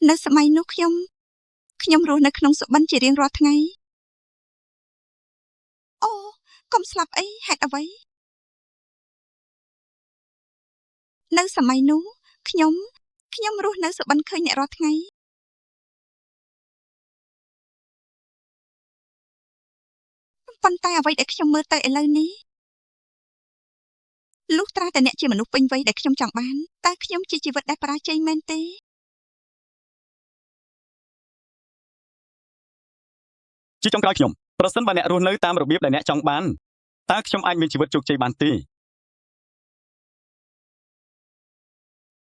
នៅសម័យនោះខ្ញុំរស់នៅក្នុងសុបិនជារៀងរាល់ថ្ងៃអូកុំស្លាប់អីហេតុអ្វីនៅសម័យនោះខ្ញុំរស់នៅសុបិនឃើញអ្នករាល់ថ្ងៃប៉ុន្តែអ្វីដែលខ្ញុំមើលទៅឥឡូវនេះលុះត្រាតែអ្នកជាមនុស្សពេញវ័យដែលខ្ញុំចង់បានតើខ្ញុំជាជីវិតដែលបរាជ័យមែនទេជាចុងក្រោយខ្ញុំប្រសិនបើអ្នករស់នៅតាមរបៀបដែលអ្នកចង់បានតើខ្ញុំអាចមានជីវិតជោគជ័យបានទេ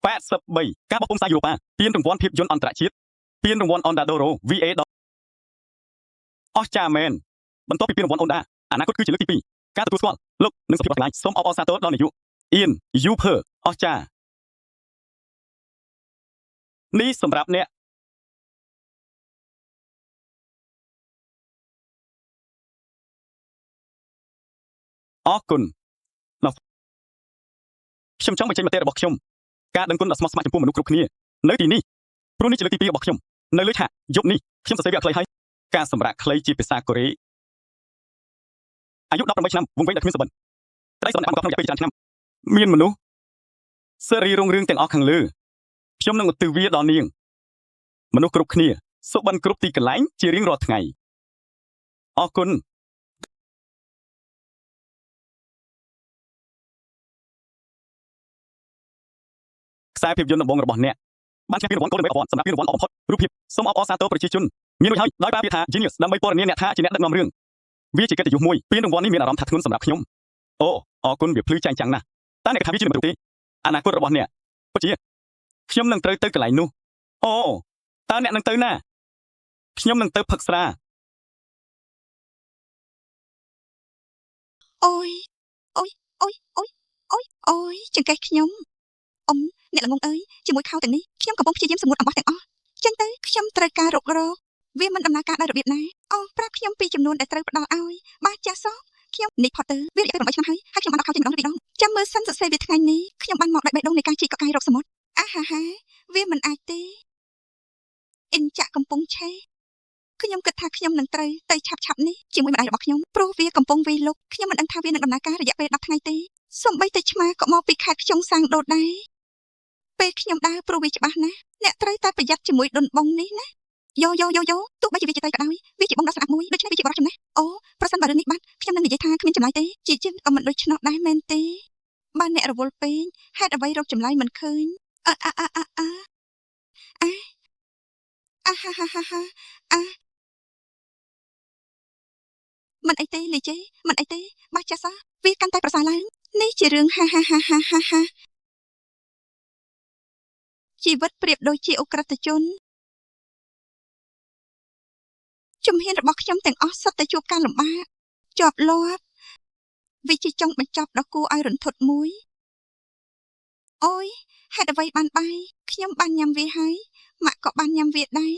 83ការបោះពុម្ពសាយូរ៉ូប៉ាពានរង្វាន់ភាពយន្តអន្តរជាតិពានរង្វាន់ Ondadoro VA អស្ចារ្យមែនបន្ទាប់ពីពានរង្វាន់ Onda អនាគតគឺជាលើកទី2ការទទួលស្គាល់លោកនិងសុភាពអស់កន្លែងសូមអបអរសាទរដល់នាយកអៀនយូភើអស្ចារ្យនេះសម្រាប់អ្នកអរគុណនោះខ្ញុំចង់បញ្ចេញមតិរបស់ខ្ញុំការដឹងគុណដ៏ស្មោះស្ម័គ្រចំពោះមនុស្សគ្រប់គ្នានៅទីនេះព្រោះនេះជាលើកទី2របស់ខ្ញុំនៅលើឆាកយប់នេះខ្ញុំសរសេរវាអត់ខ្លីហើយការសម្រាប់ខ្លីជាភាសាកូរ៉េអាយុ18ឆ្នាំវង្វេងដែលគ្មានសុបិនក្តីស្រឡាញ់បានក្នុងរយៈពេលច្រើនឆ្នាំមានមនុស្សសេរីរុងរឿងទាំងអស់ខាងលើខ្ញុំនឹងឧទ្ទិសវាដល់នាងមនុស្សគ្រប់គ្នាសុបិនគ្រប់ទីកន្លែងជារៀងរាល់ថ្ងៃអរគុណខ្សែភាពយន្តដំបូងរបស់អ្នកបានឈ្នះពានរង្វាន់ Golden Wave Award សម្រាប់ពានរង្វាន់ល្អបំផុតរូបភាពសូមអបអរសាទរប្រជាជនមានរួចហើយដោយប្រើពាក្យថា Genius ដើម្បីពណ៌នាមអ្នកថាជាអ្នកដឹកនាំរឿងវាជាកិត្តិយសមួយពានរង្វាន់នេះមានអារម្មណ៍ថាធ្ងន់សម្រាប់ខ្ញុំអូអរគុណវាភ្លឺចែងចាំងណាស់តើអ្នកគិតថាវាជាមិនទេអនាគតរបស់អ្នកពិតជាខ្ញុំនឹងត្រូវទៅកន្លែងនោះអូតើអ្នកនឹងទៅណាខ្ញុំនឹងទៅផឹកស្រាអូយអូយអូយអូយអូយអូយចង្កេះខ្ញុំអ្នកល្ងងអើយជាមួយខោទាំងនេះខ្ញុំកំពុងព្យាយាមសម្ងួតអំបោះទាំងអស់ចឹងទៅខ្ញុំត្រូវការរុករកវាមិនដំណើរការដោយរបៀបណាអូប្រាប់ខ្ញុំពីចំនួនដែលត្រូវផ្ដល់ឲ្យបាទចាសោះខ្ញុំនេះ Potter វារយៈពេល8ឆ្នាំហើយខ្ញុំបានដកខោចេញម្ដងឬពីរដងចាំមើលសិនសរសេរវាថ្ងៃនេះខ្ញុំបានមកដាច់បេះដូងនៃការជីកកកាយរកសមុទ្រអាហាហាវាមិនអាចទេអ៊ីនចាក់កំពុងឆេះខ្ញុំគិតថាខ្ញុំនឹងត្រូវទៅឆាប់នេះជាមួយម្ដាយរបស់ខ្ញុំព្រោះវាកំពុងវាយលុកខ្ញុំមិនដឹងថាវានឹងដំណើរការរយៈពេល10ថ្ងៃទេសូម្បីតែឆ្មាក៏មកពីខេត្តខ្យងសាងដូតដែរពេលខ្ញុំដើរព្រោះវាច្បាស់ណាស់អ្នកត្រូវតែប្រយ័ត្នជាមួយដុនបងនេះណាយោទោះបីជាវាជាត្រីក៏ដោយវាជាបងដ៏ស្អាតមួយដូច្នេះវាជាបរិសុទ្ធណាស់អូប្រសិនបើរឿងនេះបាត់ខ្ញុំនឹងនិយាយថាគ្មានចម្លើយទេជាជាក៏មិនដូច្នោះដែរមែនទេបើអ្នករវល់ពេកហេតុអ្វីរកចម្លើយមិនឃើញមិនអីទេលីជេមិនអីទេបាច់ចាស់សោះវាកាន់តែប្រសើរឡើងនេះជារឿងហាជីវិតប្រៀបដូចជាអ ுக ្រិតជនជំហានរបស់ខ្ញុំទាំងអស់សុទ្ធតែជួបការលំបាកជាប់លាប់វាជាចុងបញ្ចប់ដ៏គួរឲ្យរន្ធត់មួយអូយហេតុអ្វីបានបាយខ្ញុំបានញ៉ាំវាហើយម៉ាក់ក៏បានញ៉ាំវាដែរ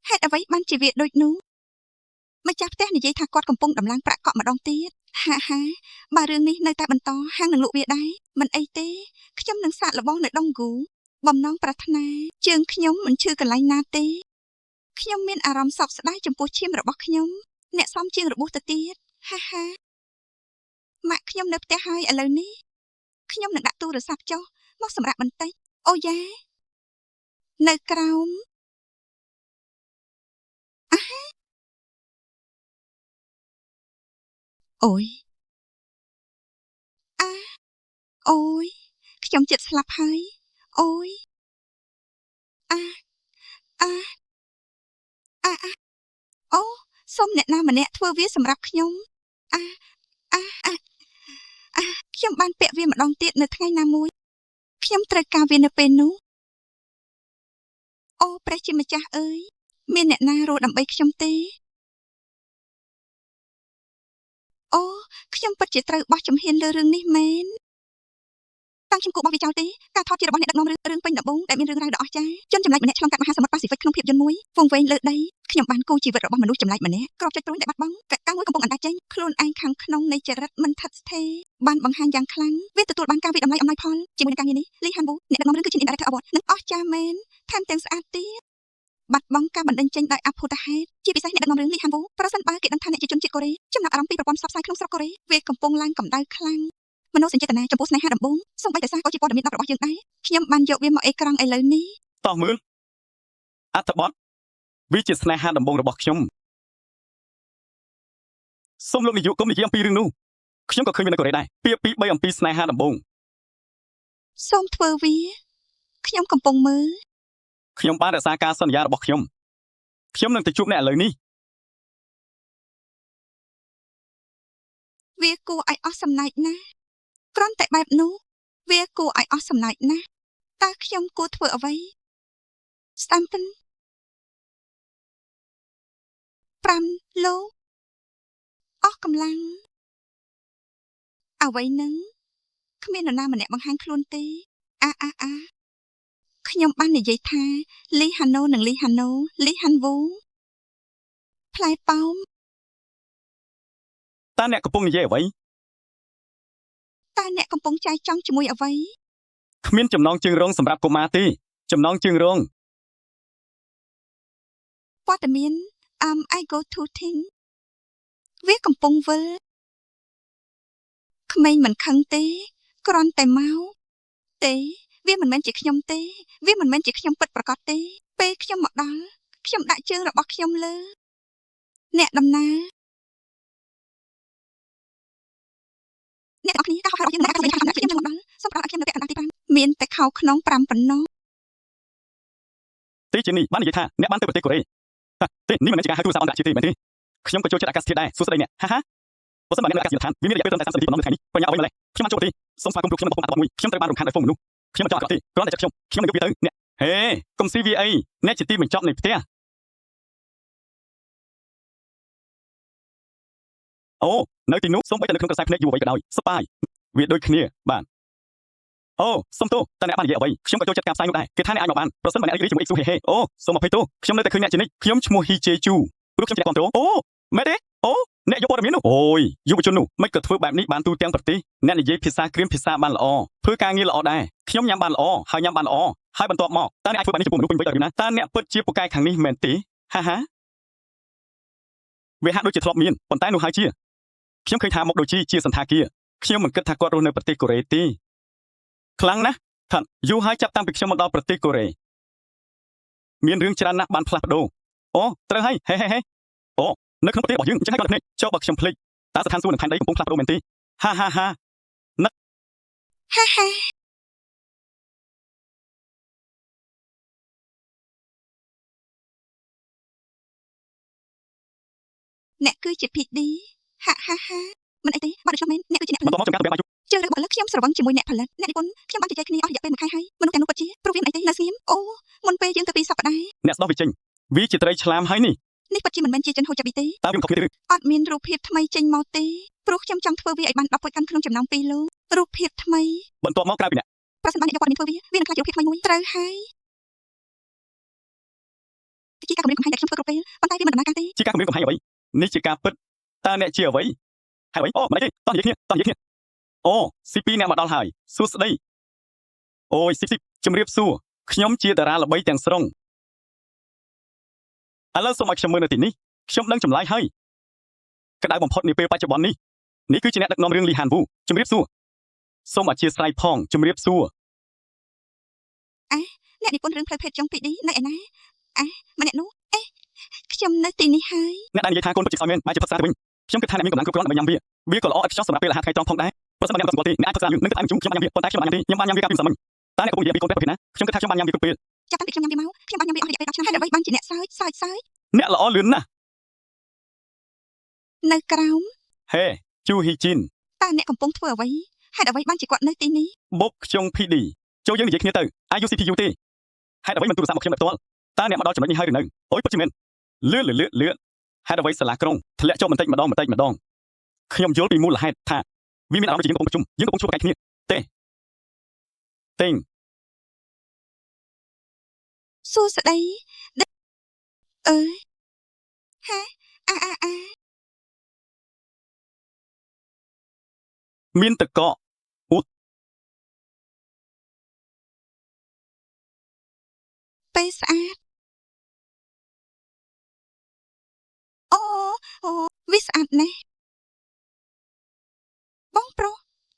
ហេតុអ្វីបានជាវាដូចនោះម្ចាស់ផ្ទះនិយាយថាគាត់កំពុងដំឡើងប្រាក់កក់ម្ដងទៀតហាបើរឿងនេះនៅតែបន្តហាងនឹងលក់វាដែរមិនអីទេខ្ញុំនឹងសាកល្បងនៅដងគូបំណងប្រាថ្នាជើងខ្ញុំមិនឈឺកន្លែងណាទេខ្ញុំមានអារម្មណ៍សោកស្ដាយចំពោះឈាមរបស់ខ្ញុំអ្នកសំជាងរបួសទៅទៀតហាម៉ាក់ខ្ញុំនៅផ្ទះហើយឥឡូវនេះខ្ញុំនឹងដាក់ទូរស័ព្ទចុះមកសម្រាប់បន្តិចអូយ៉ានៅក្រោមអូយអូយខ្ញុំចិត្តស្លាប់ហើយអូយអូសូមអ្នកណាម្នាក់ធ្វើវាសម្រាប់ខ្ញុំខ្ញុំបានពាក់វាម្ដងទៀតនៅថ្ងៃណាមួយខ្ញុំត្រូវការវានៅពេលនោះអូព្រះជាម្ចាស់អើយមានអ្នកណារស់ដើម្បីខ្ញុំទេអូខ្ញុំពិតជាត្រូវបោះជំហានលើរឿងនេះមែន តាំងខ្ញុំគូបោះវាចោលទេការថតជារបស់អ្នកដឹកនាំរឿងពេញដំបងដែលមានរឿងរ៉ាវដ៏អស្ចារ្យជនចម្លែកម្នាក់ឆ្លងកាត់មហាសមុទ្រប៉ាស៊ីហ្វិកក្នុងភាពយន្តមួយវងវែងលើដីខ្ញុំបានគូជីវិតរបស់មនុស្សចម្លែកម្នាក់ក្របចុចព្រួយដែលបាត់បង់កកាំងមួយកំពុងអណ្ដែតចេញខ្លួនឯងខាងក្នុងនៃចរិតមិនថិតស្ថេរបានបង្ហាញយ៉ាងខ្លាំងវាទទួលបានការវិតម្លៃអំណោយផលជាមួយនឹងការងារនេះលីហានវូអ្នកដឹកនាំរឿងគឺជាអ្នក director award និងអស្ចារ្យមែនថែមទាំងស្អាតទៀតបាត់បង់ការបណ្ដេញចេញដោយអភូតហេតុជាពិសេសអ្នកដឹកនាំរឿងលីហានវូប្រសិនបើគេដឹងថាអ្នកជាជនជាតិកូរ៉េចំណាប់អារម្មណ៍ពីប្រព័ន្ធផ្សព្វផ្សាយក្នុងស្រុកកូរ៉េវាកំពុងឡើងកម្ដៅខ្លាំងមនោសញ្ចេតនាចំពោះស្នេហាដំបូងសូម្បីតែសារក៏ជាព័ត៌មានរបស់យើងដែរខ្ញុំបានយកវាមកអេក្រង់ឥឡូវនេះតោះមើលអត្ថបទវាជាស្នេហាដំបូងរបស់ខ្ញុំសូមលោកនាយកកុំនិយាយអំពីរឿងនោះខ្ញុំក៏ឃើញវានៅកូរ៉េដែរពាក្យពី3អំពីស្នេហាដំបូងសូមធ្វើវាខ្ញុំកំពុងមើលខ្ញុំបានរក្សាការសន្យារបស់ខ្ញុំនឹងទៅជួបអ្នកឥឡូវនេះវាគួរឲ្យអស់សំណើចណាស់គ្រាន់តែបែបនោះវាគួរឲ្យអស់សំណើចណាស់តើខ្ញុំគួរធ្វើអ្វីស្តាំពិន5លោកអស់កម្លាំងអ្វីនឹងគ្មាននរណាម្នាក់បង្ហាញខ្លួនទេអាខ្ញុំបាននិយាយថាលីហាណូនិងលីហាណូលីហានវូផ្លែប៉ោមតើអ្នកកំពុងនិយាយអ្វីតើអ្នកកំពុងចែកចង់ជាមួយអ្វីគ្មានចំណងជើងរងសម្រាប់កុមារទេចំណងជើងរងព័ត៌មានI go to thing វាកំពុងវិលក្មេងមិនខឹងទេគ្រាន់តែមកទេវាមិនមែនជាខ្ញុំទេវាមិនមែនជាខ្ញុំពិតប្រាកដទេពេលខ្ញុំមកដល់ខ្ញុំដាក់ជើងរបស់ខ្ញុំលើអ្នកដំណើរអ្នកទាំងអស់គ្នាការហៅរបស់យើងនៅអាកាសយានខាងខ្ញុំមកដល់សូមផ្ដល់ឲ្យខ្ញុំនៅពាក់កណ្ដាលទី5មានតែខោខ្នង5ប៉ុណ្ណោះទេជានេះបាននិយាយថាអ្នកបានទៅប្រទេសកូរ៉េទេនេះមិនមែនជាការហៅទូរស័ព្ទអន្តរជាតិទេមែនទេខ្ញុំក៏ចូលចិត្តអាកាសធាតុដែរសួស្ដីអ្នកហាបើសិនបើអ្នកនៅអាកាសយានដ្ឋានវាមានរយៈពេលត្រឹមតែ30នាទីប៉ុណ្ណោះនៅថ្ងៃនេះបញ្ញាអ្វីម្លេះខ្ញុំបានចូលប្រទេសសូមស្វាគមន៍លោកខ្ញុំនៅកំពុងអាប់មួយខ្ញុំត្រូវបានរំខានដោយហ្វូងមនុស្សខ្ញុំមិនចង់អាក្រក់ទេគ្រាន់តែចិត្តខ្ញុំនឹងយកវាទៅអ្នកហេកុំស៊ីវាអីអ្នកជាទីបញ្ចប់នៃផ្ទះអូនៅទីនោះសូម្បីតែនៅក្នុងក្រសែភ្នែកយូរអ្វីក៏ដោយសប្បាយវាដូចគ្នាបាទអូសុំទោសតើអ្នកបាននិយាយអ្វីខ្ញុំក៏ចូលចិត្តការផ្សាយនោះដែរគេថាអ្នកអាចមកបានប្រសិនបើអ្នករីករាយជាមួយអ៊ីស៊ូហេហេអូសូមអភ័យទោសខ្ញុំនៅតែឃើញអ្នកជានិច្ចខ្ញុំឈ្មោះហ៊ីជេជូព្រោះខ្ញុំជាអ្នកគ្រប់គ្រងអូមែនទេអូអ្នកយកព័ត៌មាននោះអូយយុវជននោះមិនក៏ធ្វើបែបនេះបានទូទាំងប្រទេសអ្នកនិយាយភាសាក្រៀមភាសាបានល្អធ្វើការងារល្អដែរខ្ញុំញ៉ាំបានល្អហើយញ៉ាំបានល្អហើយបន្ទាប់មកតើអ្នកអាចធ្វើបែបនេះចំពោះមនុស្សពេញវ័យដល់ណាតើអ្នកពិតជាពូកែខាងនេះមែនទេហាវាហាក់ដូចជាធ្លាប់មានប៉ុន្តែនោះហើយជាខ្ញុំឃើញថាមកដូចជាសន្តាគារខ្ញុំមិនគិតថាគាត់រស់នៅប្រទេសកូរ៉េទេខ្លាំងណាស់ថាយូរហើយចាប់តាំងពីខ្ញុំមកដល់ប្រទេសកូរ៉េមានរឿងច្រើនណាស់បានផ្លាស់ប្ដូរអូត្រូវហើយហេអូនៅក្នុងប្រទេសរបស់យើងអញ្ចឹងហើយគាត់ភ្នែកចុះបើខ្ញុំភ្លេចតើស្ថានសួគ៌នឹងផែនដីកំពុងផ្លាស់ប្ដូរមែនទេហានឹកហាអ្នកគឺជា PD ហាមិនអីទេបើខ្ញុំមែនអ្នកគឺជាអ្នកផលិតបន្តមកចំការទៅបាយជើងរបស់លើខ្ញុំស្រវឹងជាមួយអ្នកផលិតអ្នកនិពន្ធខ្ញុំបានជជែកគ្នាអស់រយៈពេល1ខែហើយមនុស្សទាំងនោះពិតជាព្រោះវាមិនអីទេនៅស្ងៀមអូមុនពេលយើងទៅពីសប្តាហ៍អ្នកស្ដោះវាចេញវាជាត្រីឆ្លាមហើយនេះពិតជាមិនមែនជាចិនហូចចាប៊ីទេតើវាមិនខុសគ្នាទេអត់មានរូបភាពថ្មីចេញមកទេព្រោះខ្ញុំចង់ធ្វើវាឲ្យបាន10 point ក្នុងចំណោម2លោករូបភាពថ្មីបន្ទាប់មកក្រៅពីអ្នកប្រសិនបើអ្នកយកព័ត៌មានធ្វើវានឹងក្លាយជារូបភាពថ្មីមួយត្រូវហើយជាការគម្រាមកំហែងដែលខ្ញុំធ្វើគ្រប់ពេលប៉ុន្តែវាមិនដំណើរការទេជាការគម្រាមកំហែងអ្វីនេះជាការពិតតើអ្នកជាអ្វីហើយអ្វីអូមិនអីទេតោះនិយាយគ្នាអូ C2 អ្នកមកដល់ហើយសួស្ដីអូយស៊ីជំរាបសួរខ្ញុំជាតារាល្បីទាំងស្រុងឥឡូវសូមឲ្យខ្ញុំមើលនៅទីនេះខ្ញុំដឹងចម្លើយហើយក្តៅបំផុតនាពេលបច្ចុប្បន្ននេះគឺជាអ្នកដឹកនាំរឿងលីហានវូជំរាបសួរសូមអធិស្ឋានផងជំរាបសួរអ្នកនិពន្ធរឿងផ្លូវភេទចុង PD នៅឯណាម្នាក់នោះខ្ញុំនៅទីនេះហើយអ្នកដែលនិយាយថាកូនពិតជាខ្សោយមែនបែរជាផឹកស្រាទៅវិញខ្ញុំគិតថាអ្នកមានកម្លាំងគ្រប់គ្រាន់ដើម្បីញ៉ាំវាក៏ល្អឥតខ្ចោះសម្រាប់ពេលអាហារថ្ងៃត្រង់ផងដែរប្រសិនបើអ្នកមិនស្គាល់ទេអ្នកអាចផឹកស្រានឹងទៅតាមជុំខ្ញុំបានញ៉ាំវាប៉ុន្តែខ្ញុំបានញ៉ាំទេខ្ញុំបានញ៉ាំវាកាលពីមិនតើអ្នកកំពុងនិយាយពីកូនប្រភេទណាខ្ញុំគិតថាខ្ញុំបានញ៉ាំវាគ្រប់ពេលចាប់តាំងពីខ្ញុំញ៉ាំវាមកខ្ញុំបានញ៉ាំវាអស់រយៈពេល10ឆ្នាំហើយដើម្បីបានជាអ្នកសើចអ្នកល្អលឿនណាស់នៅក្រោមហេជូហ៊ីជីនតើអ្នកកំពុងធ្វើអ្វីហេតុអ្វីបានជាគាត់នៅទីនេះបុកខ្យង PD ចូលយើងនិយាយគ្នាទៅ IUCPU ទេហេតុអ្វីមិនទូរស័ព្ទមកខ្ញុំផ្ទាល់តើអ្នកមកដល់ចំណុចនេះហើយឬនៅអូយពិតជាមែនលឿនហេតុអ្វីសាលាក្រុងធ្លាក់ចុះបន្តិចម្ដងខ្ញុំយល់ពីមូលហេតុថាវាមានអារម្មណ៍ជាយើងកំពុងប្រជុំយើងកំពុងជួបប្រកែកគ្នាទេ ទិញ សួស្ដីអើយហាអា មានទឹកកក ពេលស្អាតអូវាស្អាតណាស់បងប្រុស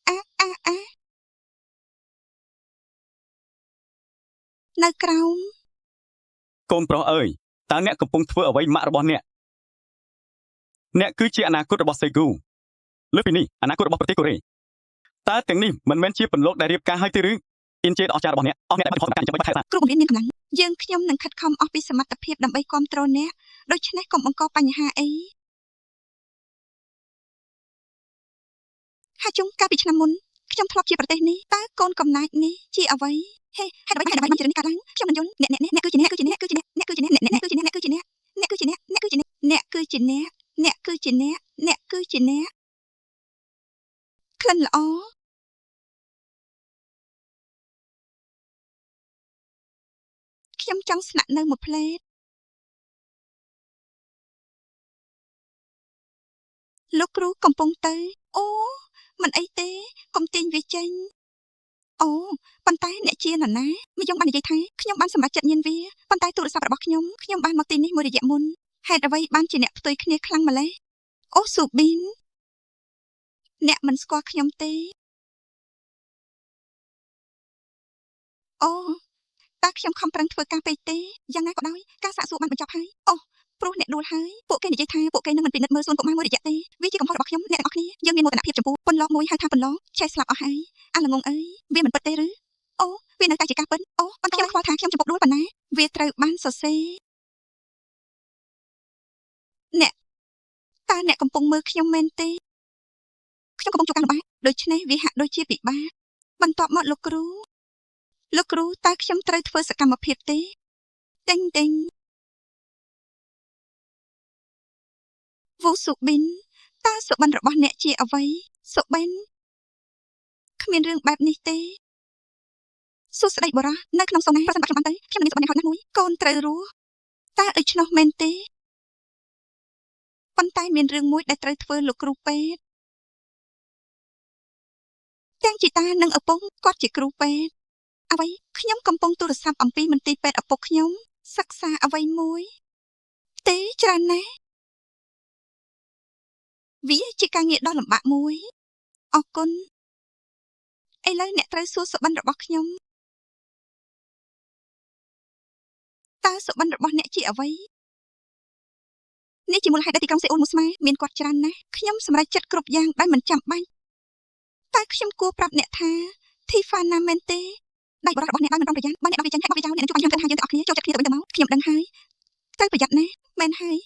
អានៅក្រោមក ូនប្រុសអើយតើអ្នកកំពុងធ្វើអ្វីម៉ាក់របស់អ្នកគឺជាអនាគតរបស់សេគូលើសពីនេះអនាគតរបស់ប្រទេសកូរ៉េតើទាំងនេះមិនមែនជាពន្លកដែលរៀបការហើយទេឬអ៊ីនជេដ៏អស្ចារ្យរបស់អ្នកអស់អ្នកដែលបានខំប្រកាសចាំបាច់ថែរក្សា គ្រូបង្រៀនមានកម្លាំងយើងខ្ញុំនឹងខិតខំអស់ពីសមត្ថភាពដើម្បីគ្រប់គ្រងអ្នកដូច្នេះកុំបង្កបញ្ហាអីហាជុំកាលពីឆ្នាំមុនខ្ញុំធ្លាប់ជាប្រទេសនេះតើកូនកំណាចនេះជាអ្វីហេហេតុអ្វីបានជារឿងនេះកើតឡើងខ្ញុំមិនយល់អ្នកគឺជាអ្នកគឺជាអ្នកគឺជាអ្នកគឺជាអ្នកអ្នកគឺជាអ្នកគឺជាអ្នកអ្នកគឺជាអ្នកអ្នកគឺជាអ្នកអ្នកគឺជាអ្នកអ្នកគឺជាអ្នកអ្នកគឺជាអ្នកក្លិនល្អខ្ញុំចង់ស្នាក់នៅមួយផ្លេតលោកគ្រូកំពុងទៅអូមិនអីទេកុំទាញវាចេញអូប៉ុន្តែអ្នកជានរណាមីយ៉ុងបាននិយាយថាខ្ញុំបានសម្រេចចិត្តញៀនវាប៉ុន្តែទូរស័ព្ទរបស់ខ្ញុំបានមកទីនេះមួយរយៈមុនហេតុអ្វីបានជាអ្នកផ្ទុយគ្នាខ្លាំងម្ល៉េះអូស៊ូប៊ីនអ្នកមិនស្គាល់ខ្ញុំទេអូតើខ្ញុំខំប្រឹងធ្វើការពេកទេយ៉ាងណាក៏ដោយការសាកសួរបានបញ្ចប់ហើយអូព្រោះអ្នកដួលហើយពួកគេនិយាយថាពួកគេនឹងមិនពិនិត្យមើលសួនកុមារមួយរយៈទេវាជាកំហុសរបស់ខ្ញុំអ្នកទាំងអស់គ្នាយើងមានមោទនភាពចំពោះពន្លកមួយហៅថាពន្លកឆេះស្លាប់អស់ហើយអាល្ងងអើយវាមិនពិតទេឬអូវានៅតែជាការពិតអូប៉ុន្តែខ្ញុំខ្វល់ថាខ្ញុំចំពោះដួលប៉ុណ្ណាវាត្រូវបានសរសេរអ្នកតើអ្នកកំពុងមើលខ្ញុំមែនទេខ្ញុំកំពុងជួបការលំបាកដូច្នេះវាហាក់ដូចជាពិបាកបន្ទាប់មកលោកគ្រូតើខ្ញុំត្រូវធ្វើសកម្មភាពទេដេញវូស៊ូប៊ីនតើសុបិនរបស់អ្នកជាអ្វីសុបិនគ្មានរឿងបែបនេះទេសួស្ដីបរោះនៅក្នុងសំណាប្រសិនបើខ្ញុំបានទៅខ្ញុំនឹងមានសុបិនយ៉ាងហោចណាស់មួយកូនត្រូវរស់តើដូច្នោះមែនទេប៉ុន្តែមានរឿងមួយដែលត្រូវធ្វើលោកគ្រូពេទ្យទាំងជីតានិងឪពុកគាត់ជាគ្រូពេទ្យអ្វីខ្ញុំកំពុងទូរស័ព្ទអំពីមន្ទីរពេទ្យឪពុកខ្ញុំសិក្សាអ្វីមួយទេច្រើនណាស់វាជាការងារដ៏លំបាកមួយអរគុណឥឡូវអ្នកត្រូវសួរសុបិនរបស់ខ្ញុំតើសុបិនរបស់អ្នកជាអ្វីនេះជាមូលហេតុដែលទីក្រុងសេអ៊ូលមួយស្មើមានគាត់ច្រើនណាស់ខ្ញុំសម្រេចចិត្តគ្រប់យ៉ាងដោយមិនចាំបាច់តែខ្ញុំគួរប្រាប់អ្នកថាធីហ្វាណាមែនទេដៃបរិរបស់អ្នកដោយមិនប្រុងប្រយ័ត្នបើអ្នកបោះវាចេញហើយបោះវាចោលអ្នកនឹងជួបបញ្ហាគិតថាយើងទាំងអស់គ្នាចូលចិត្តគ្នាទៅវិញទៅមកខ្ញុំដឹងហើយត្រូវប្រយ័ត្នណាមែនហើយ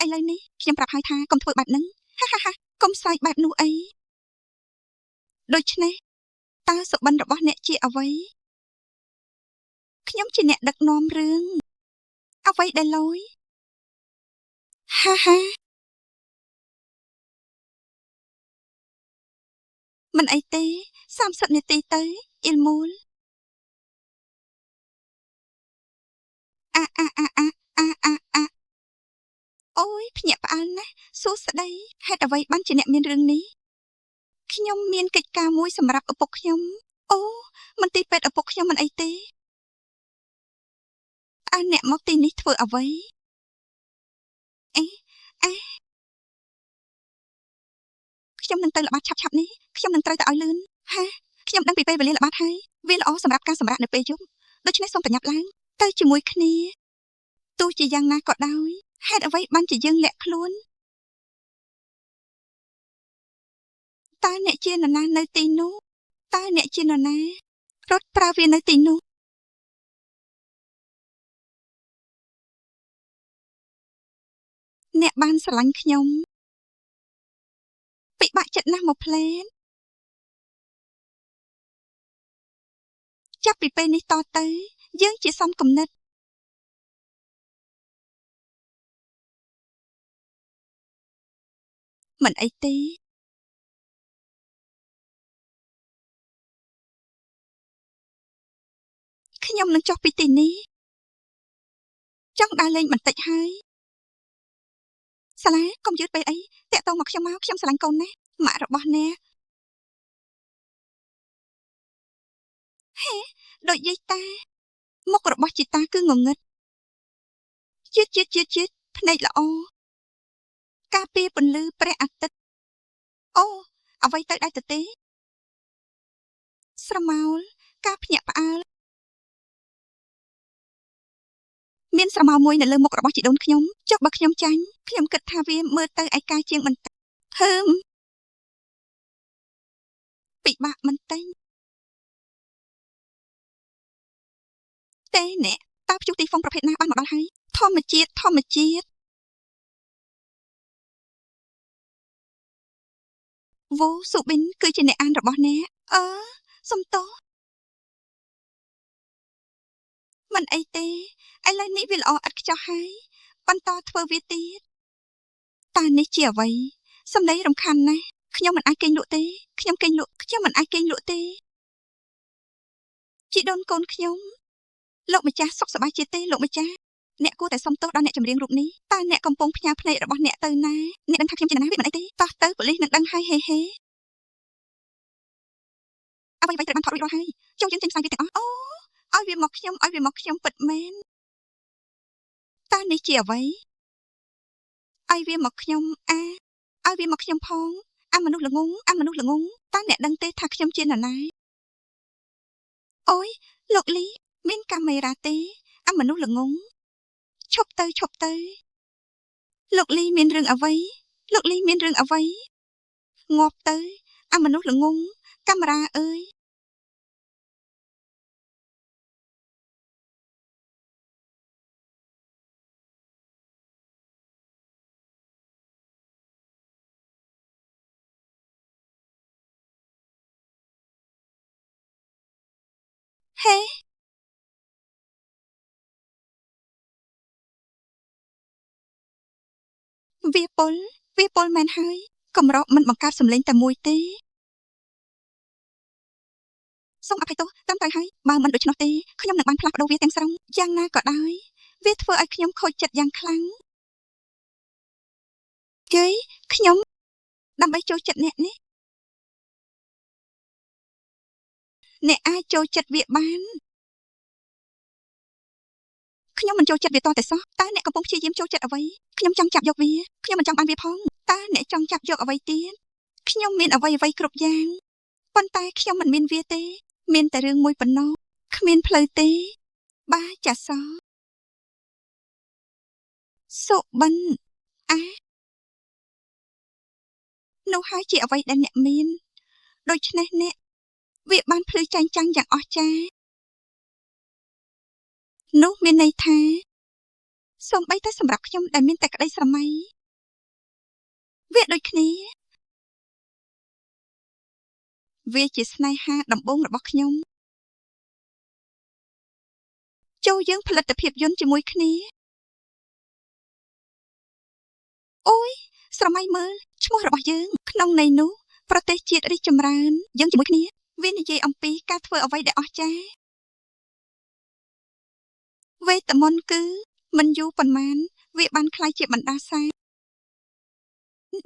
ឥឡូវនេះខ្ញុំប្រាប់ហើយថាកុំធ្វើបែបហ្នឹងហាកុំសើចបែបនោះអីដូច្នេះតើសុបិនរបស់អ្នកជាអ្វីខ្ញុំជាអ្នកដឹកនាំរឿងអ្វីដែលលយហាមិនអីទេ30នាទីទៅអ៊ីលមូលអាអូយភ្ញាក់ផ្អើលណាស់សួស្ដីហេតុអ្វីបានជាអ្នកមានរឿងនេះខ្ញុំមានកិច្ចការមួយសម្រាប់ឪពុកខ្ញុំអូមន្ទីរពេទ្យឪពុកខ្ញុំមិនអីទេអ្នកមកទីនេះធ្វើអ្វីអេខ្ញុំនឹងទៅល្បាតឆាប់នេះខ្ញុំនឹងត្រូវទៅឲ្យលឿនហាខ្ញុំដឹងពីពេលវេលាល្បាតហើយវាល្អសម្រាប់ការសម្រាកនៅពេលយប់ដូច្នេះសូមប្រញាប់ឡើងទៅជាមួយគ្នាទោះជាយ៉ាងណាក៏ដោយហេតុអ្វីបានជាយើងលាក់ខ្លួនតើអ្នកជានរណានៅទីនោះតើអ្នកជានរណារត់ប្រើវានៅទីនោះអ្នកបានស្រឡាញ់ខ្ញុំពិបាកចិត្តណាស់មកផ្លែនចាប់ពីពេលនេះតទៅយើងជាសំគំនិតមិនអីទេ ខ្ញុំនឹងចុះពីទីនេះចង់ដើរលេងបន្តិចហើយសាឡាកុំយឺតពេកអីតាក់ទងមកខ្ញុំមកខ្ញុំស្រឡាញ់កូនណាស់ម៉ាក់របស់អ្នកហេដូចយាយតាមុខរបស់ជីតាគឺងងឹតជាតិភ្នែកល្អការពារពន្លឺព្រះអាទិត្យអូអ្វីទៅដែរទៅទេស្រមោលការភ្ញាក់ផ្អើលមានស្រមោលមួយនៅលើមុខរបស់ជីដូនខ្ញុំចុះបើខ្ញុំចាញ់ខ្ញុំគិតថាវាមើលទៅឯកាជាងបន្តិចហើមពិបាកបន្តិចទេអ្នកតើព្យុះទីហ្វុងប្រភេទណាបានមកដល់ហើយធម្មជាតិវូស៊ូប៊ីនគឺជាអ្នកអានរបស់អ្នកសំទោសមិនអីទេឥឡូវនេះវាល្អឥតខ្ចោះហើយបន្តធ្វើវាទៀតតើនេះជាអ្វីសំឡេងរំខានណាស់ខ្ញុំមិនអាចគេងលក់ទេខ្ញុំមិនអាចគេងលក់ទេជីដូនកូនខ្ញុំលោកម្ចាស់សុខសប្បាយជាទេលោកម្ចាស់អ្នកគួរតែសុំទោសដល់អ្នកចម្រៀងរូបនេះតើអ្នកកំពុងផ្ញើភ្នែករបស់អ្នកទៅណាអ្នកដឹងថាខ្ញុំជាណាវាមិនអីទេតោះទៅប៉ូលីសនឹងដឹងហើយហេអ្វីត្រូវបានថតរួចរាល់ហើយចូលយើងចេញផ្សាយវាទាំងអស់អូឲ្យវាមកខ្ញុំពិតមែនតើនេះជាអ្វីឲ្យវាមកខ្ញុំឲ្យវាមកខ្ញុំផងមនុស្សល្ងងតើអ្នកដឹងទេថាខ្ញុំជានរណាអូយលោកលីមានកាមេរ៉ាទេមនុស្សល្ងងឈប់ទៅលោកលីមានរឿងអ្វីងាប់ទៅមនុស្សល្ងងកាមេរ៉ាអើយហេវាពលមែនហើយកម្រោបមិនបង្កើតសម្លេងតែមួយទេសូមអភ័យទោសត្រឹមត្រូវហើយបើមិនដូច្នោះទេខ្ញុំនឹងបានផ្លាស់ប្ដូរវាទាំងស្រុងយ៉ាងណាក៏ដោយវាធ្វើឲ្យខ្ញុំខូចចិត្តយ៉ាងខ្លាំងយាយខ្ញុំដើម្បីចូលចិត្តអ្នកនេះអ្នកអាចចូលចិត្តវាបានខ្ញុំមិនចូលចិត្តវាតតែសោះតើអ្នកកំពុងព្យាយាមចូលចិត្តអ្វីខ្ញុំចង់ចាប់យកវាខ្ញុំមិនចង់បានវាផងតើអ្នកចង់ចាប់យកអ្វីទៀតខ្ញុំមានអ្វីគ្រប់យ៉ាងប៉ុន្តែខ្ញុំមិនមានវាទេមានតែរឿងមួយប៉ុណ្ណោះគ្មានផ្លូវទេបាចាសសុបិននោះហើយជាអ្វីដែលអ្នកមានដូច្នេះអ្នកវាបានភ្លឺចែងចាំងយ៉ាងអស្ចារ្យនោះមានន័យថាសូម្បីតែសម្រាប់ខ្ញុំដែលមានតែក្តីស្រមៃវាដូចគ្នាវាជាស្នេហាដំបូងរបស់ខ្ញុំចូលយើងផលិតភាពយន្តជាមួយគ្នាអូយស្រមៃមើលឈ្មោះរបស់យើងក្នុងន័យនោះប្រទេសជាតិរីកចម្រើនយើងជាមួយគ្នាវានិយាយអំពីការធ្វើអ្វីដែលអស្ចារ្យវេទមន្តគឺមិនយូរប៉ុន្មានវាបានក្លាយជាបណ្ដាសា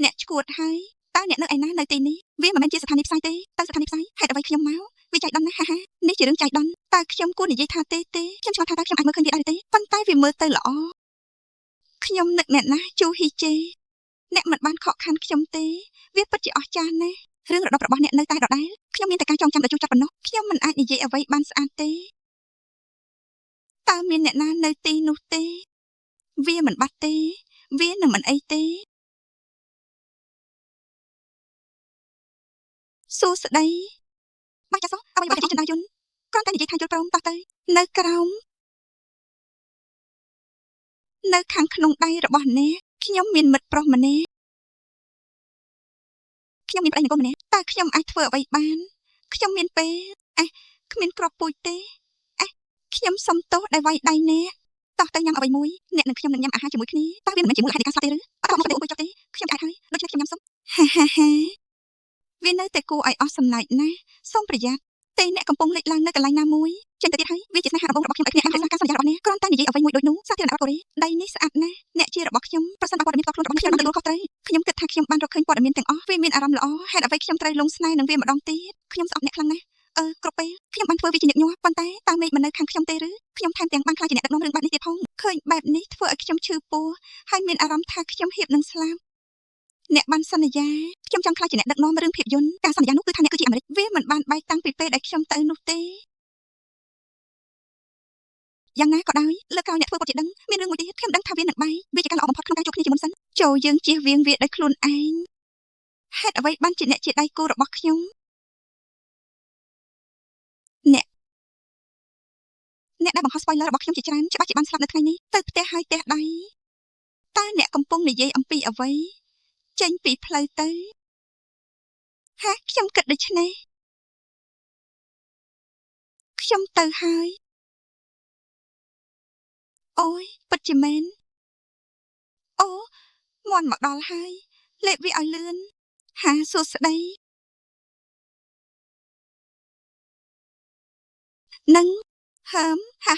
អ្នកឈួតហើយតើអ្នកនៅឯណានៅទីនេះវាមិនមែនជាស្ថានីយ៍ផ្សាយទេតើស្ថានីយ៍ផ្សាយហេតុអ្វីខ្ញុំមកវាចៃដន្យណាស់នេះជារឿងចៃដន្យតើខ្ញុំគួរនិយាយថាទេខ្ញុំឆ្ងល់ថាតើខ្ញុំអាចមើលឃើញវាដែរទេប៉ុន្តែវាមើលទៅល្អខ្ញុំនឹកអ្នកណាជូហ៊ីជេអ្នកមិនបានខកខានខ្ញុំទេវាពិតជាអស្ចារ្យណាស់រឿងរ៉ាវរបស់អ្នកនៅតែដដែលខ្ញុំមានតែការចងចាំដ៏ជូរចត់ប៉ុណ្ណោះខ្ញុំមិនអាចនិយាយអ្វីបានស្អាតទេតើមានអ្នកណានៅទីនោះទេវាមិនបាត់ទេវានឹងមិនអីទេសួស្ដីបាចាសអ្វីជាចន្ទាយន្តគ្រាន់តែនិយាយថាយល់ព្រមតោះទៅនៅក្រោមនៅខាងក្នុងដៃរបស់អ្នកខ្ញុំមានមិត្តប្រុសម្នាក់ខ្ញុំមានប្តីនិងកូនម្នាក់តើខ្ញុំអាចធ្វើអ្វីបានខ្ញុំមានពេលគ្មានគ្រាប់ពូជទេខ្ញុំសុំទោសដែលវាយដៃអ្នកតោះទៅញ៉ាំអ្វីមួយអ្នកនិងខ្ញុំនឹងញ៉ាំអាហារជាមួយគ្នាតើវាមិនមែនជាមូលហេតុនៃការស្លាប់ទេឬអត់មកទៅអួយចុះទេខ្ញុំអាចហើយដូច្នេះខ្ញុំញ៉ាំសុំហាវានៅតែគួរឲ្យអស់សំណើចណាស់សូមប្រយ័ត្ន ទេអ្នកកំពុងលេចឡើងនៅកន្លែងណាមួយចេញទៅទៀតហើយវាជាស្នេហារបស់ខ្ញុំឲ្យអ្នកអាចការសន្យារបស់អ្នកគ្រាន់តែនិយាយអ្វីមួយដូចនោះសាធារណរដ្ឋកូរ៉េដីនេះស្អាតណាស់អ្នកជារបស់ខ្ញុំប្រសិនបើព័ត៌មានផ្ទាល់ខ្លួនរបស់ខ្ញុំទទួលខុសត្រូវខ្ញុំគិតថាខ្ញុំបានរកឃើញព័ត៌មានទាំងអស់វាមានអារម្មណ៍ល្អហេតុអ្វីខ្ញុំត្រូវលងស្នេហ៍នឹងវាម្ដងទៀតខ្ញុំស្អប់អ្នកខ្លាំងណាស់គ្រប់ពេលខ្ញុំបានធ្វើវាជាញឹកញាប់ប៉ុន្តែតើមេឃមិននៅខាងខ្ញុំទេឬខ្ញុំថែមទាំងបានខ្លាចជាអ្នកដឹកនាំរឿងបែបនេះទៀតផងឃើញបែបនេះធ្វើឲ្យខ្ញុំឈឺពោះហើយមានអារម្មណ៍ថាខ្ញុំហៀបនឹងស្លាប់អ្នកបានសន្យាខ្ញុំចង់ខ្លាចជាអ្នកដឹកនាំរឿងភាពយន្តការសន្យានោះគឺថាអ្នកគឺជាអាមេរិកវាមិនបានបែកតាំងពីពេលដែលខ្ញុំទៅនោះទេយ៉ាងណាក៏ដោយលើក្រោយអ្នកធ្វើពុតជាដឹងមានរឿងមួយទៀតខ្ញុំដឹងថាវានឹងបែកវាជាការល្អបំផុតក្នុងការជួបគ្នាជាមុនសិនចូលយើងជៀសវាងវាដោយខ្លួនឯងហេតុអ្វីបានជាអ្នកជាដៃគូរបស់ខ្ញុំអ្នកដែលបង្ហោះ spoiler របស់ខ្ញុំជាច្រើនច្បាស់ជាបានស្លាប់នៅថ្ងៃនេះទៅផ្ទះហើយផ្ទះដៃតើអ្នកកំពុងនិយាយអំពីអ្វីចេញពីផ្លូវទៅហាខ្ញុំគិតដូច្នេះខ្ញុំទៅហើយអូយពិតជាមែនអូមន់មកដល់ហើយលេបវាឲ្យលឿនហាសួស្ដីនឹងហើមហា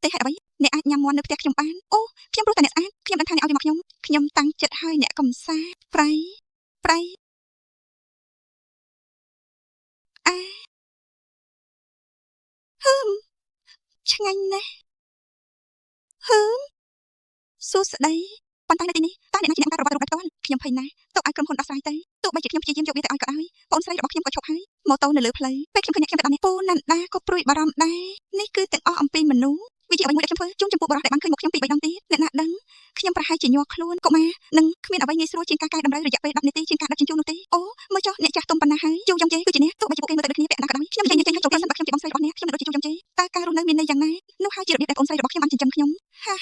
ទេហេតុអ្វីអ្នកអាចញ៉ាំមន់នៅផ្ទះខ្ញុំបានអូខ្ញុំព្រោះតែអ្នកស្អាតខ្ញុំដឹងថាអ្នកឲ្យវាមកខ្ញុំតាំងចិត្តឲ្យអ្នកកំសាប្រៃអាហឹមឆ្ងាញ់ណាស់ហឹមសួស្ដីប៉ុន្តែនៅទីនេះតើអ្នកណាជាអ្នកបង្កើតប្រវត្តិរូបបែបផ្ទាល់ខ្ញុំភ័យណាស់ទុកឲ្យក្រុមហ៊ុនដោះស្រាយទៅទោះបីជាខ្ញុំព្យាយាមយកវាទៅឲ្យក៏ដោយបងស្រីរបស់ខ្ញុំក៏ឈប់ហើយម៉ូតូនៅលើផ្លូវពេលខ្ញុំឃើញអ្នកខ្ញុំទៅដល់នេះពូណាន់ដាក៏ព្រួយបារម្ភដែរនេះគឺទាំងអស់អំពីមនុស្សវាជាអ្វីមួយដែលខ្ញុំធ្វើជុំចំពោះបរិបទដែលបានឃើញមុខខ្ញុំពី3ដងទៀតអ្នកណាដឹងខ្ញុំប្រហែលជាញ័រខ្លួនកុមារនឹងគ្មានអ្វីងាយស្រួលជាងការកែតម្រូវរយៈពេល10នាទីជាងការដឹកជញ្ជូននោះទេអូមើលចុះអ្នកចាស់ទុំប៉ុណ្ណាហើយយូយ៉ងជេគឺជាអ្នកទោះបីជាពួកគេមើលទៅដូចគ្នាពាក់កណ្ដាលក៏ដោយខ្ញុំនិយាយចេញឲ្យចូលប្រសិនបើខ្ញុំជាបងស្រីរបស់អ្នកខ្ញុំមិនដូចជាយូយ៉ងជេតើការរស់នៅមានន័យយ៉ាងណានោះហើយជារបៀបដែលបងស្រីរបស់ខ្ញុំបានចិញ្ចឹមខ្ញុំហា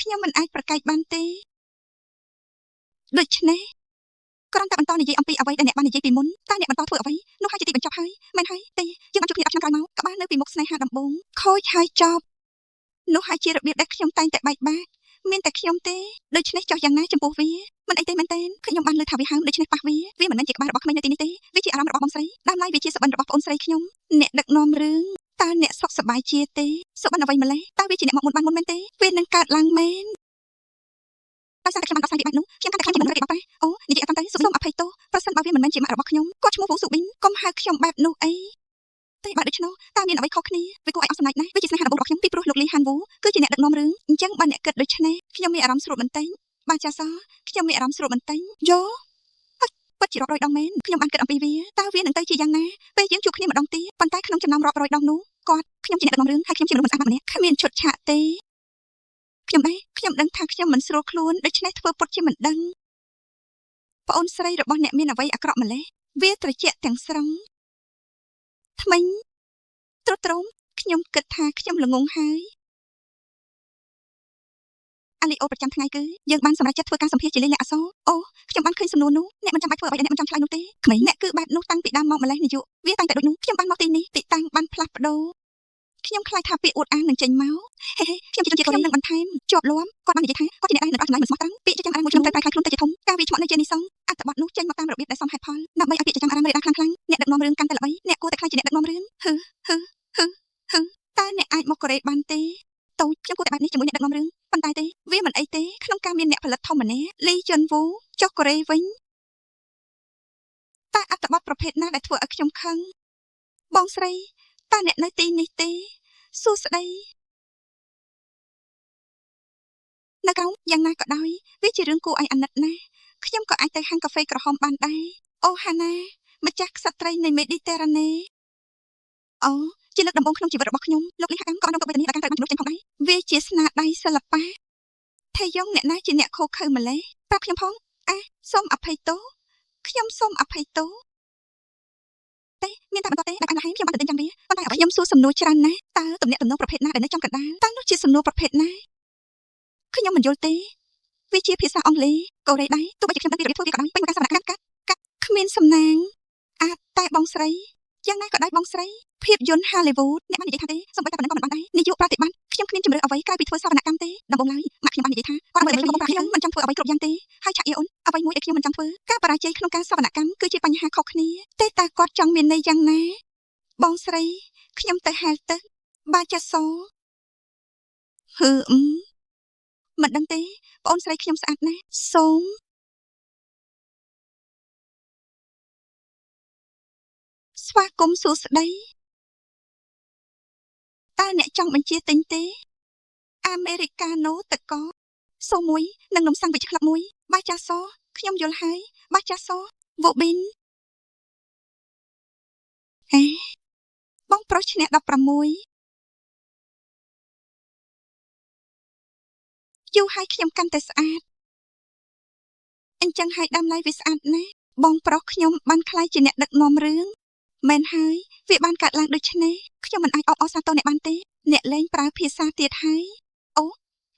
ខ្ញុំមិនអាចប្រកែកបានទេដូច្នេះគ្រាន់តែបន្តនិយាយអំពីអ្វីដែលអ្នកបាននិយាយពីមុនតើអ្នកបន្តធ្វើអ្វីនោះហើយជាទីបញ្ចប់ហើយមែនហើយទេយើងបានជួបគ្នា10ឆ្នាំក្រោយមកក្បាលនៅពីមុខស្នេហាដំបូងខូចហើយចប់នោះហើយជារបៀបដែលខ្ញុំតែងតែបែកបាក់មានតែខ្ញុំទេដូច្នេះចោះយ៉ាងណាចំពោះវាមិនអីទេមែនទេខ្ញុំបានលើថាវាហើមដូច្នេះប៉ះវាមិនមែនជាក្បាលរបស់ក្មេងនៅទីនេះទេវាជាអារម្មណ៍របស់បងស្រីដើមឡើយវាជាសុបិនរបស់ប្អូនស្រីខ្ញុំអ្នកដឹកនាំរឿងតើអ្នកសុខសប្បាយជាទេសុបិនអ្វីម្លេះតើវាជាអ្នកមកមុនបានមុនមែនទេវានឹងកើតឡើងមែនដោយសារតែខ្ញុំបានដោះស្រាយវាបែបនោះខ្ញុំកាន់តែខ្លាំងជាមនុស្សរបស់ប្រែអូនិយាយអត់តាមទៅសូមអភ័យទោសប្រសិនបើវាមិនមែនជាម៉ាក់របស់ខ្ញុំគាត់ឈ្មោះវូស៊ូប៊ីនកុំហៅខ្ញុំបែបនោះអីតែបើដូច្នោះតើមានអ្វីខុសគ្នាវាគួរឲ្យអស់សំណាច់ណាស់វាជាស្នេហារបស់ខ្ញុំពីព្រោះលោកលីហានវូគឺជាអ្នកដឹកនាំរឿងអញ្ចឹងបើអ្នកគិតដូច្នេះខ្ញុំមានអារម្មណ៍ស្រួលបន្តិចបាទចាសខ្ញុំមានអារម្មណ៍ស្រួលបន្តិចយោពិតជារាប់រយដងមែនខ្ញុំបានគិតអំពីវាតើវានឹងទៅជាយ៉ាងណាពេលយើងជួបគ្នាម្ដងទៀតប៉ុន្តែក្នុងចំណោមរាប់រយដងនោះគាត់ខ្ញុំជាអ្នកដឹកនាំរឿងហើយខ្ញុំជាមនុស្សមិនស្អាតម្នាក់គ្មានឈុតឆាកទេខ្ញុំដឹងថាខ្ញុំមិនស្រួលខ្លួនដូច្នេះធ្វើពុតជាមិនដឹងប្អូនស្រីរបស់អ្នកមានអ្វីអាក្រក់ម្លេះវាត្រជាក់ទាំងស្រុងថ្មិញទ្រុឌទ្រោមខ្ញុំគិតថាខ្ញុំល្ងងហើយអាលីអូប្រចាំថ្ងៃគឺយើងបានសម្រេចចិត្តធ្វើការសម្ភាសជាលេខអក្សរអូខ្ញុំបានឃើញសំណួរនោះអ្នកមិនចាំបាច់ធ្វើអ្វីដែលអ្នកមិនចង់ឆ្លើយនោះទេក្មេងអ្នកគឺបែបនោះតាំងពីដើមមកម្លេះនាយកវាតែងតែដូចនោះខ្ញុំបានមកទីនេះទីតាំងបានផ្លាស់ប្ដូរខ្ញុំខ្លាចថាពាក្យអួតអាងនឹងចេញមកខ្ញុំជាជនជាតិកូរ៉េនឹងបន្ថែមជាប់លាប់គាត់បាននិយាយថាគាត់ជាអ្នកដែលនឹងអស់តម្លៃមិនស្មោះត្រង់ពាក្យចចាមអារ៉ាមមួយចំនួនត្រូវប្រែខ្លួនទៅជាធំការវាឆ្មក់នៅជានីសងអត្ថបទនោះចេញមកតាមរបៀបដែលសមហេតុផលដើម្បីឲ្យពាក្យចចាមអារ៉ាមរីករាលខ្លាំងអ្នកដឹកនាំរឿងកាន់តែល្បីអ្នកគួរតែខ្លាចជាអ្នកដឹកនាំរឿងហឺតើអ្នកអាចមកកូរ៉េបានទេតូចខ្ញុំគួរតែបែបនេះជាមួយអ្នកដឹកនាំរឿងប៉ុន្តែទេវាមិនអីទេក្នុងការមានអ្នកផលិតធំម្នាក់លីជុនវូចុះកូរ៉េវិញតើអត្ថបទប្រភេទណាដែលធ្វើឲ្យខ្ញុំខឹងបងស្រីតើអ្នកនៅទីនេះទេសួស្ដីនៅក្រោមយ៉ាងណាក៏ដោយវាជារឿងគួរឲ្យអាណិតណាស់ខ្ញុំក៏អាចទៅហាងកាហ្វេក្រហមបានដែរអូហាណាម្ចាស់ក្សត្រីនៃមេឌីទែរ៉ាណេអូជាលើកដំបូងក្នុងជីវិតរបស់ខ្ញុំលោកលីហាកម្មក៏បានរកវេទនាដល់ការត្រូវបានជំនួសចេញផងដែរវាជាស្នាដៃសិល្បៈថៃយ៉ុងអ្នកណាជាអ្នកខូខើម្លេះប្រាប់ខ្ញុំផងសូមអភ័យទោសខ្ញុំសូមអភ័យទោសទេមានតែបន្តទេដែលអានហើយខ្ញុំបានទៅទិញចាំវាប៉ុន្តែខ្ញុំសួរសំណួរច្រើនណាស់តើទំនាក់ទំនងប្រភេទណាដែលនៅចំកណ្ដាលតើនោះជាសំណួរប្រភេទណាខ្ញុំមិនយល់ទេវាជាភាសាអង់គ្លេសកូរ៉េដែរទោះបីជាខ្ញុំដឹងពីរបៀបធ្វើវាក៏ដោយពេញមួយការសម្រាប់កាត់គ្មានសំណាងតែបងស្រី យ៉ាងណាក៏ដោយបងស្រីភាពយន្ត Hollywood អ្នកបាននិយាយថាទេសូម្បីតែប៉ុណ្ណឹងក៏មិនបានដែរនាយកប្រតិបត្តិខ្ញុំគ្មានជំរឿអ្វីក្រៅពីធ្វើសវនកម្មទេដំបូងឡើយម៉ាក់ខ្ញុំបាននិយាយថាគាត់មើលតែខ្ញុំមិនចង់ធ្វើអ្វីគ្រប់យ៉ាងទេហើយឆាក់យេអូនអ្វីមួយដែលខ្ញុំមិនចង់ធ្វើការបរាជ័យក្នុងការសវនកម្មគឺជាបញ្ហាខុសគ្នាទេតើគាត់ចង់មានន័យយ៉ាងណាបងស្រីខ្ញុំទៅហែលទឹកបាចាសមិនដឹងទេបងស្រីខ្ញុំស្អាតណាស់សូមស្វាគមន៍សួស្តីតើអ្នកចង់បញ្ជាទិញទេអាមេរិកាណូទឹកកកសូមួយនិងនំសាំងវិចក្លាប់មួយបាចាសខ្ញុំយល់ហើយបាចាសវូប៊ីនហេបងប្រុសឈ្នះ16យូរហើយខ្ញុំកាន់តែស្អាតអញ្ចឹងហើយដើមឡើយវាស្អាតណាស់បងប្រុសខ្ញុំបានខ្លាយជាអ្នកដឹកនាំរឿងមែនហើយវាបានកើតឡើងដូចនេះខ្ញុំមិនអាចអបអរសាទរអ្នកបានទេអ្នកលេងប្រើភាសាទៀតហើយអូ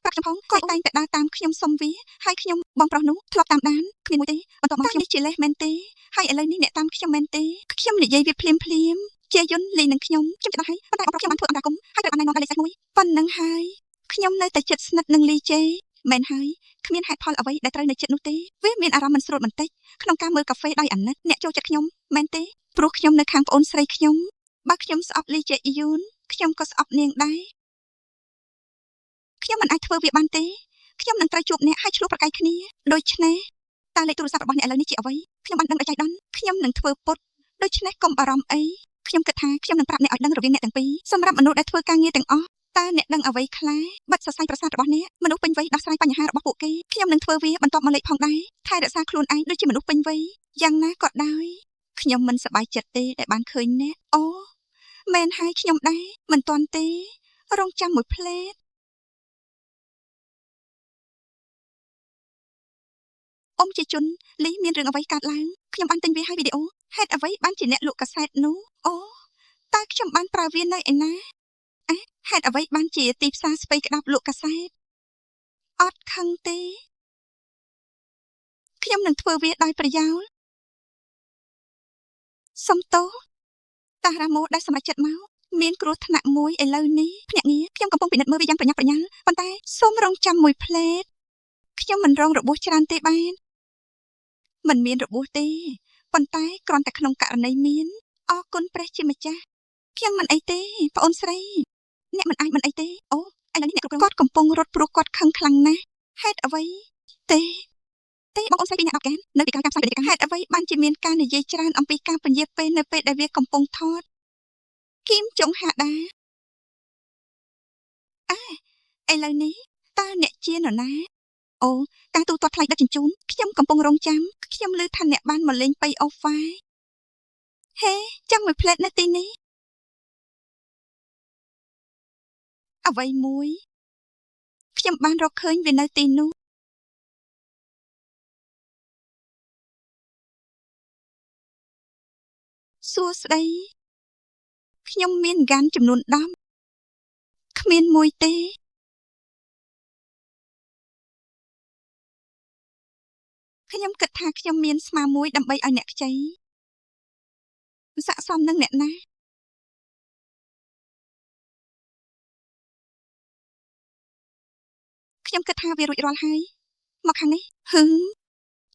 ប្រាប់ខ្ញុំផងគាត់តែងតែដើរតាមខ្ញុំសុំវាហើយខ្ញុំបងប្រុសនោះធ្លាប់តាមដានគ្មានមួយទេបន្ទាប់មកខ្ញុំជាលេសមែនទេហើយឥឡូវនេះអ្នកតាមខ្ញុំមែនទេខ្ញុំនិយាយវាភ្លាមជាយន្តលេងនឹងខ្ញុំចិត្តដល់ហើយប៉ុន្តែបងប្រុសខ្ញុំបានធ្វើអន្តរាគមហើយត្រូវបានណែនាំដល់លេខសាច់មួយប៉ុណ្ណឹងហើយខ្ញុំនៅតែជិតស្និទ្ធនឹងលីជេមែនហើយគ្មានហេតុផលអ្វីដែលត្រូវនៅជិតនោះទេវាមានអារម្មណ៍មិនស្រួលបន្តិចក្នុងការមើលកាហ្វេដោយអាណិតអ្នកចូលចិត្តខ្ញុំមែនទេព្រោះខ្ញុំនៅខាងប្អូនស្រីខ្ញុំបើខ្ញុំស្អប់លីជេយូនខ្ញុំក៏ស្អប់នាងដែរខ្ញុំមិនអាចធ្វើវាបានទេខ្ញុំនឹងត្រូវជួបអ្នកហើយឆ្លោះប្រកែកគ្នាដូច្នេះតើលេខទូរស័ព្ទរបស់អ្នកឥឡូវនេះជាអ្វីខ្ញុំបានដឹងដោយចៃដន្យខ្ញុំនឹងធ្វើពុតដូច្នេះកុំបារម្ភអីខ្ញុំគិតថាខ្ញុំនឹងប្រាប់អ្នកឲ្យដឹងរវាងអ្នកទាំងពីរសម្រាប់មនុស្សដែលធ្វើការងារទាំងអស់តើអ្នកដឹងអ្វីខ្លះបិទសរសៃប្រសាទរបស់អ្នកមនុស្សពេញវ័យដោះស្រាយបញ្ហារបស់ពួកគេខ្ញុំនឹងធ្វើវាបន្ទាប់មកលេខផងដែរថែរក្សាខ្លួនឯងដូចជាមនុស្សពេញវ័យយ៉ាងណាក៏ដោយខ្ញុំមិនសប្បាយចិត្តទេដែលបានឃើញអ្នកអូមែនហើយខ្ញុំដែរមិនទាន់ទេរងចាំមួយផ្លេតអ៊ំជាជនលីមានរឿងអ្វីកើតឡើងខ្ញុំបានទិញវាឲ្យវីដេអូហេតុអ្វីបានជាអ្នកលក់កាសែតនោះអូតើខ្ញុំបានប្រើវានៅឯណាហេតុអ្វីបានជាទីផ្សារស្ពៃក្តាប់លក់កាសែតអត់ខឹងទេខ្ញុំនឹងធ្វើវាដោយប្រយោលសុំទោសតារ៉ាម៉ូដែលសម្រេចចិត្តមកមានគ្រោះថ្នាក់មួយឥឡូវនេះភ្នាក់ងារខ្ញុំកំពុងពិនិត្យមើលវាយ៉ាងប្រញាប់ប្រញាល់ប៉ុន្តែសូមរងចាំមួយផ្លេតខ្ញុំមិនរងរបួសច្រើនទេបានមិនមានរបួសទេប៉ុន្តែគ្រាន់តែក្នុងករណីមានអរគុណព្រះជាម្ចាស់ខ្ញុំមិនអីទេប្អូនស្រីអ្នកមិនអាចមិនអីទេអូឥឡូវនេះអ្នកគ្រប់គ្រងគាត់កំពុងរត់ព្រោះគាត់ខឹងខ្លាំងណាស់ហេតុអ្វីទេបងអូនស្រីពីអ្នក10កាននៅពីការផ្សាយពាណិជ្ជកម្មហេតុអ្វីបានជាមានការនិយាយច្រើនអំពីការពន្យាពេលនៅពេលដែលវាកំពុងថតគីមចុងហាដាឥឡូវនេះតើអ្នកជានរណាអូការទូទាត់ថ្លៃដឹកជញ្ជូនខ្ញុំកំពុងរងចាំខ្ញុំឮថាអ្នកបានមកលេងប៉ៃអូហ្វាហេចង់មួយផ្លេតនៅទីនេះអ្វីមួយខ្ញុំបានរកឃើញវានៅទីនោះសួស្តីខ្ញុំមានហ្គានចំនួន10គ្មានមួយទេខ្ញុំគិតថាខ្ញុំមានស្មាមួយដើម្បីឲ្យអ្នកខ្ចីស័ក្តិសមនឹងអ្នកណាខ្ញុំគិតថាវារួចរាល់ហើយមកខាងនេះ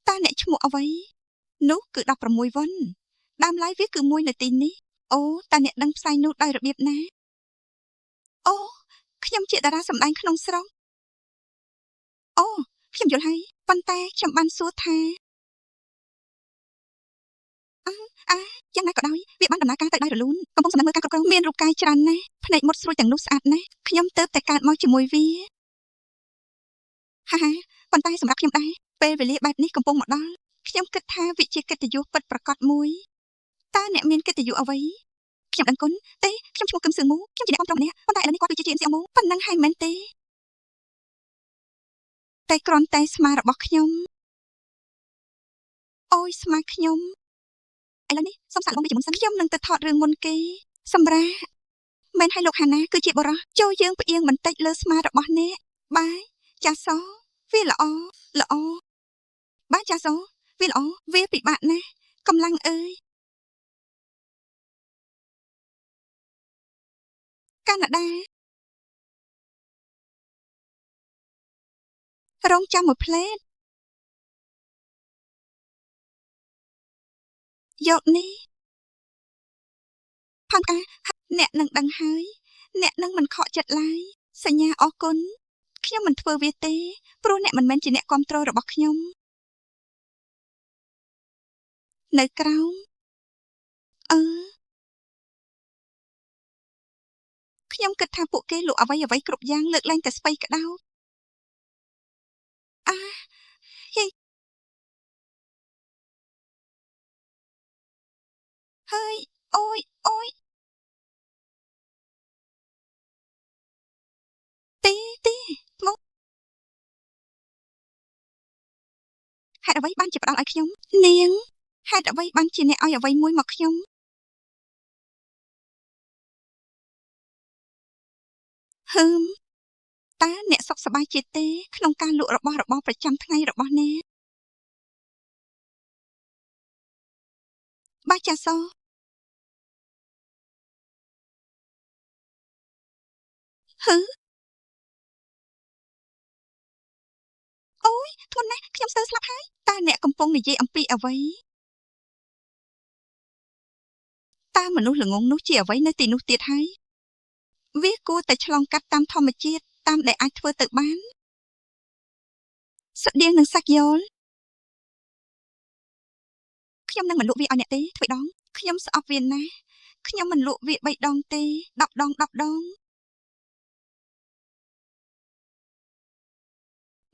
តើអ្នកឈ្មោះអ្វីនោះគឺ16វ៉ុនដើមឡើយវាគឺមួយនៅទីនេះអូតើអ្នកដឹងផ្សាយនោះដោយរបៀបណាអូខ្ញុំជាតារាសម្ដែងក្នុងស្រុកអូខ្ញុំយល់ហើយប៉ុន្តែខ្ញុំបានសួរថាយ៉ាងណាក៏ដោយវាបានដំណើរការទៅដោយរលូនកំពុងសម្ដែងមើលការគ្រប់គ្រងមានរូបកាយច្រើនណាស់ភ្នែកមុតស្រួចទាំងនោះស្អាតណាស់ខ្ញុំទៅតែកើតមកជាមួយវាហាប៉ុន្តែសម្រាប់ខ្ញុំដែរពេលវេលាបែបនេះកំពុងមកដល់ខ្ញុំគិតថាវាជាកិត្តិយសពិតប្រាកដមួយតើអ្នកមានកិត្តិយសអ្វីខ្ញុំដឹងគុណទេខ្ញុំឈ្មោះគឹមសឿងមូខ្ញុំជាអ្នកគ្រប់គ្រងម្នាក់ប៉ុន្តែឥឡូវនេះគាត់គឺជា GNC អមូប៉ុណ្ណឹងហើយមែនទេតែគ្រាន់តែស្មារបស់ខ្ញុំអូយស្មាខ្ញុំឥឡូវនេះសូមសាកល្បងពីមុនសិនខ្ញុំនឹងទៅថតរឿងមុនគេសម្រាប់មែនហើយលោកហាណាគឺជាបរិះចូលយើងផ្អៀងបន្តិចលើស្មារបស់អ្នកបាយចាសវាល្អបាយចាសវាល្អវាពិបាកណាស់កម្លាំងអើយ កាណាដារងចាំមួយផ្លេតយកនេះផាំកាអ្នកនឹងដឹងហើយអ្នកនឹងមិនខកចិត្តឡើយសញ្ញាអរគុណខ្ញុំមិនធ្វើវាទេព្រោះអ្នកមិនមែនជាអ្នកគ្រប់គ្រងរបស់ខ្ញុំនៅក្រោមខ្ញុំគិតថាពួកគេលក់អ្វីគ្រប់យ៉ាងលើកលែងតែស្ពៃក្តោបហើយអូយទេមកហេតុអ្វីបានជាផ្ដល់ឲ្យខ្ញុំនាងហេតុអ្វីបានជាអ្នកឲ្យអ្វីមួយមកខ្ញុំហឹមតើអ្នកសុខសប្បាយជាទេក្នុងការលក់របស់របរប្រចាំថ្ងៃរបស់អ្នកបាចាសហឺអូយធ្ងន់ណាស់ខ្ញុំស្ទើរស្លាប់ហើយតើអ្នកកំពុងនិយាយអំពីអ្វីតើមនុស្សល្ងងនោះជាអ្វីនៅទីនោះទៀតហើយវាគួរតែឆ្លងកាត់តាមធម្មជាតិតាមដែលអាចធ្វើទៅបានស្តៀងនឹងសាច់យ៉លខ្ញុំនឹងមិនលក់វាឲ្យអ្នកទេធ្វើដងខ្ញុំស្អប់វាណាស់ខ្ញុំមិនលក់វា3ដងទេ10ដង10ដង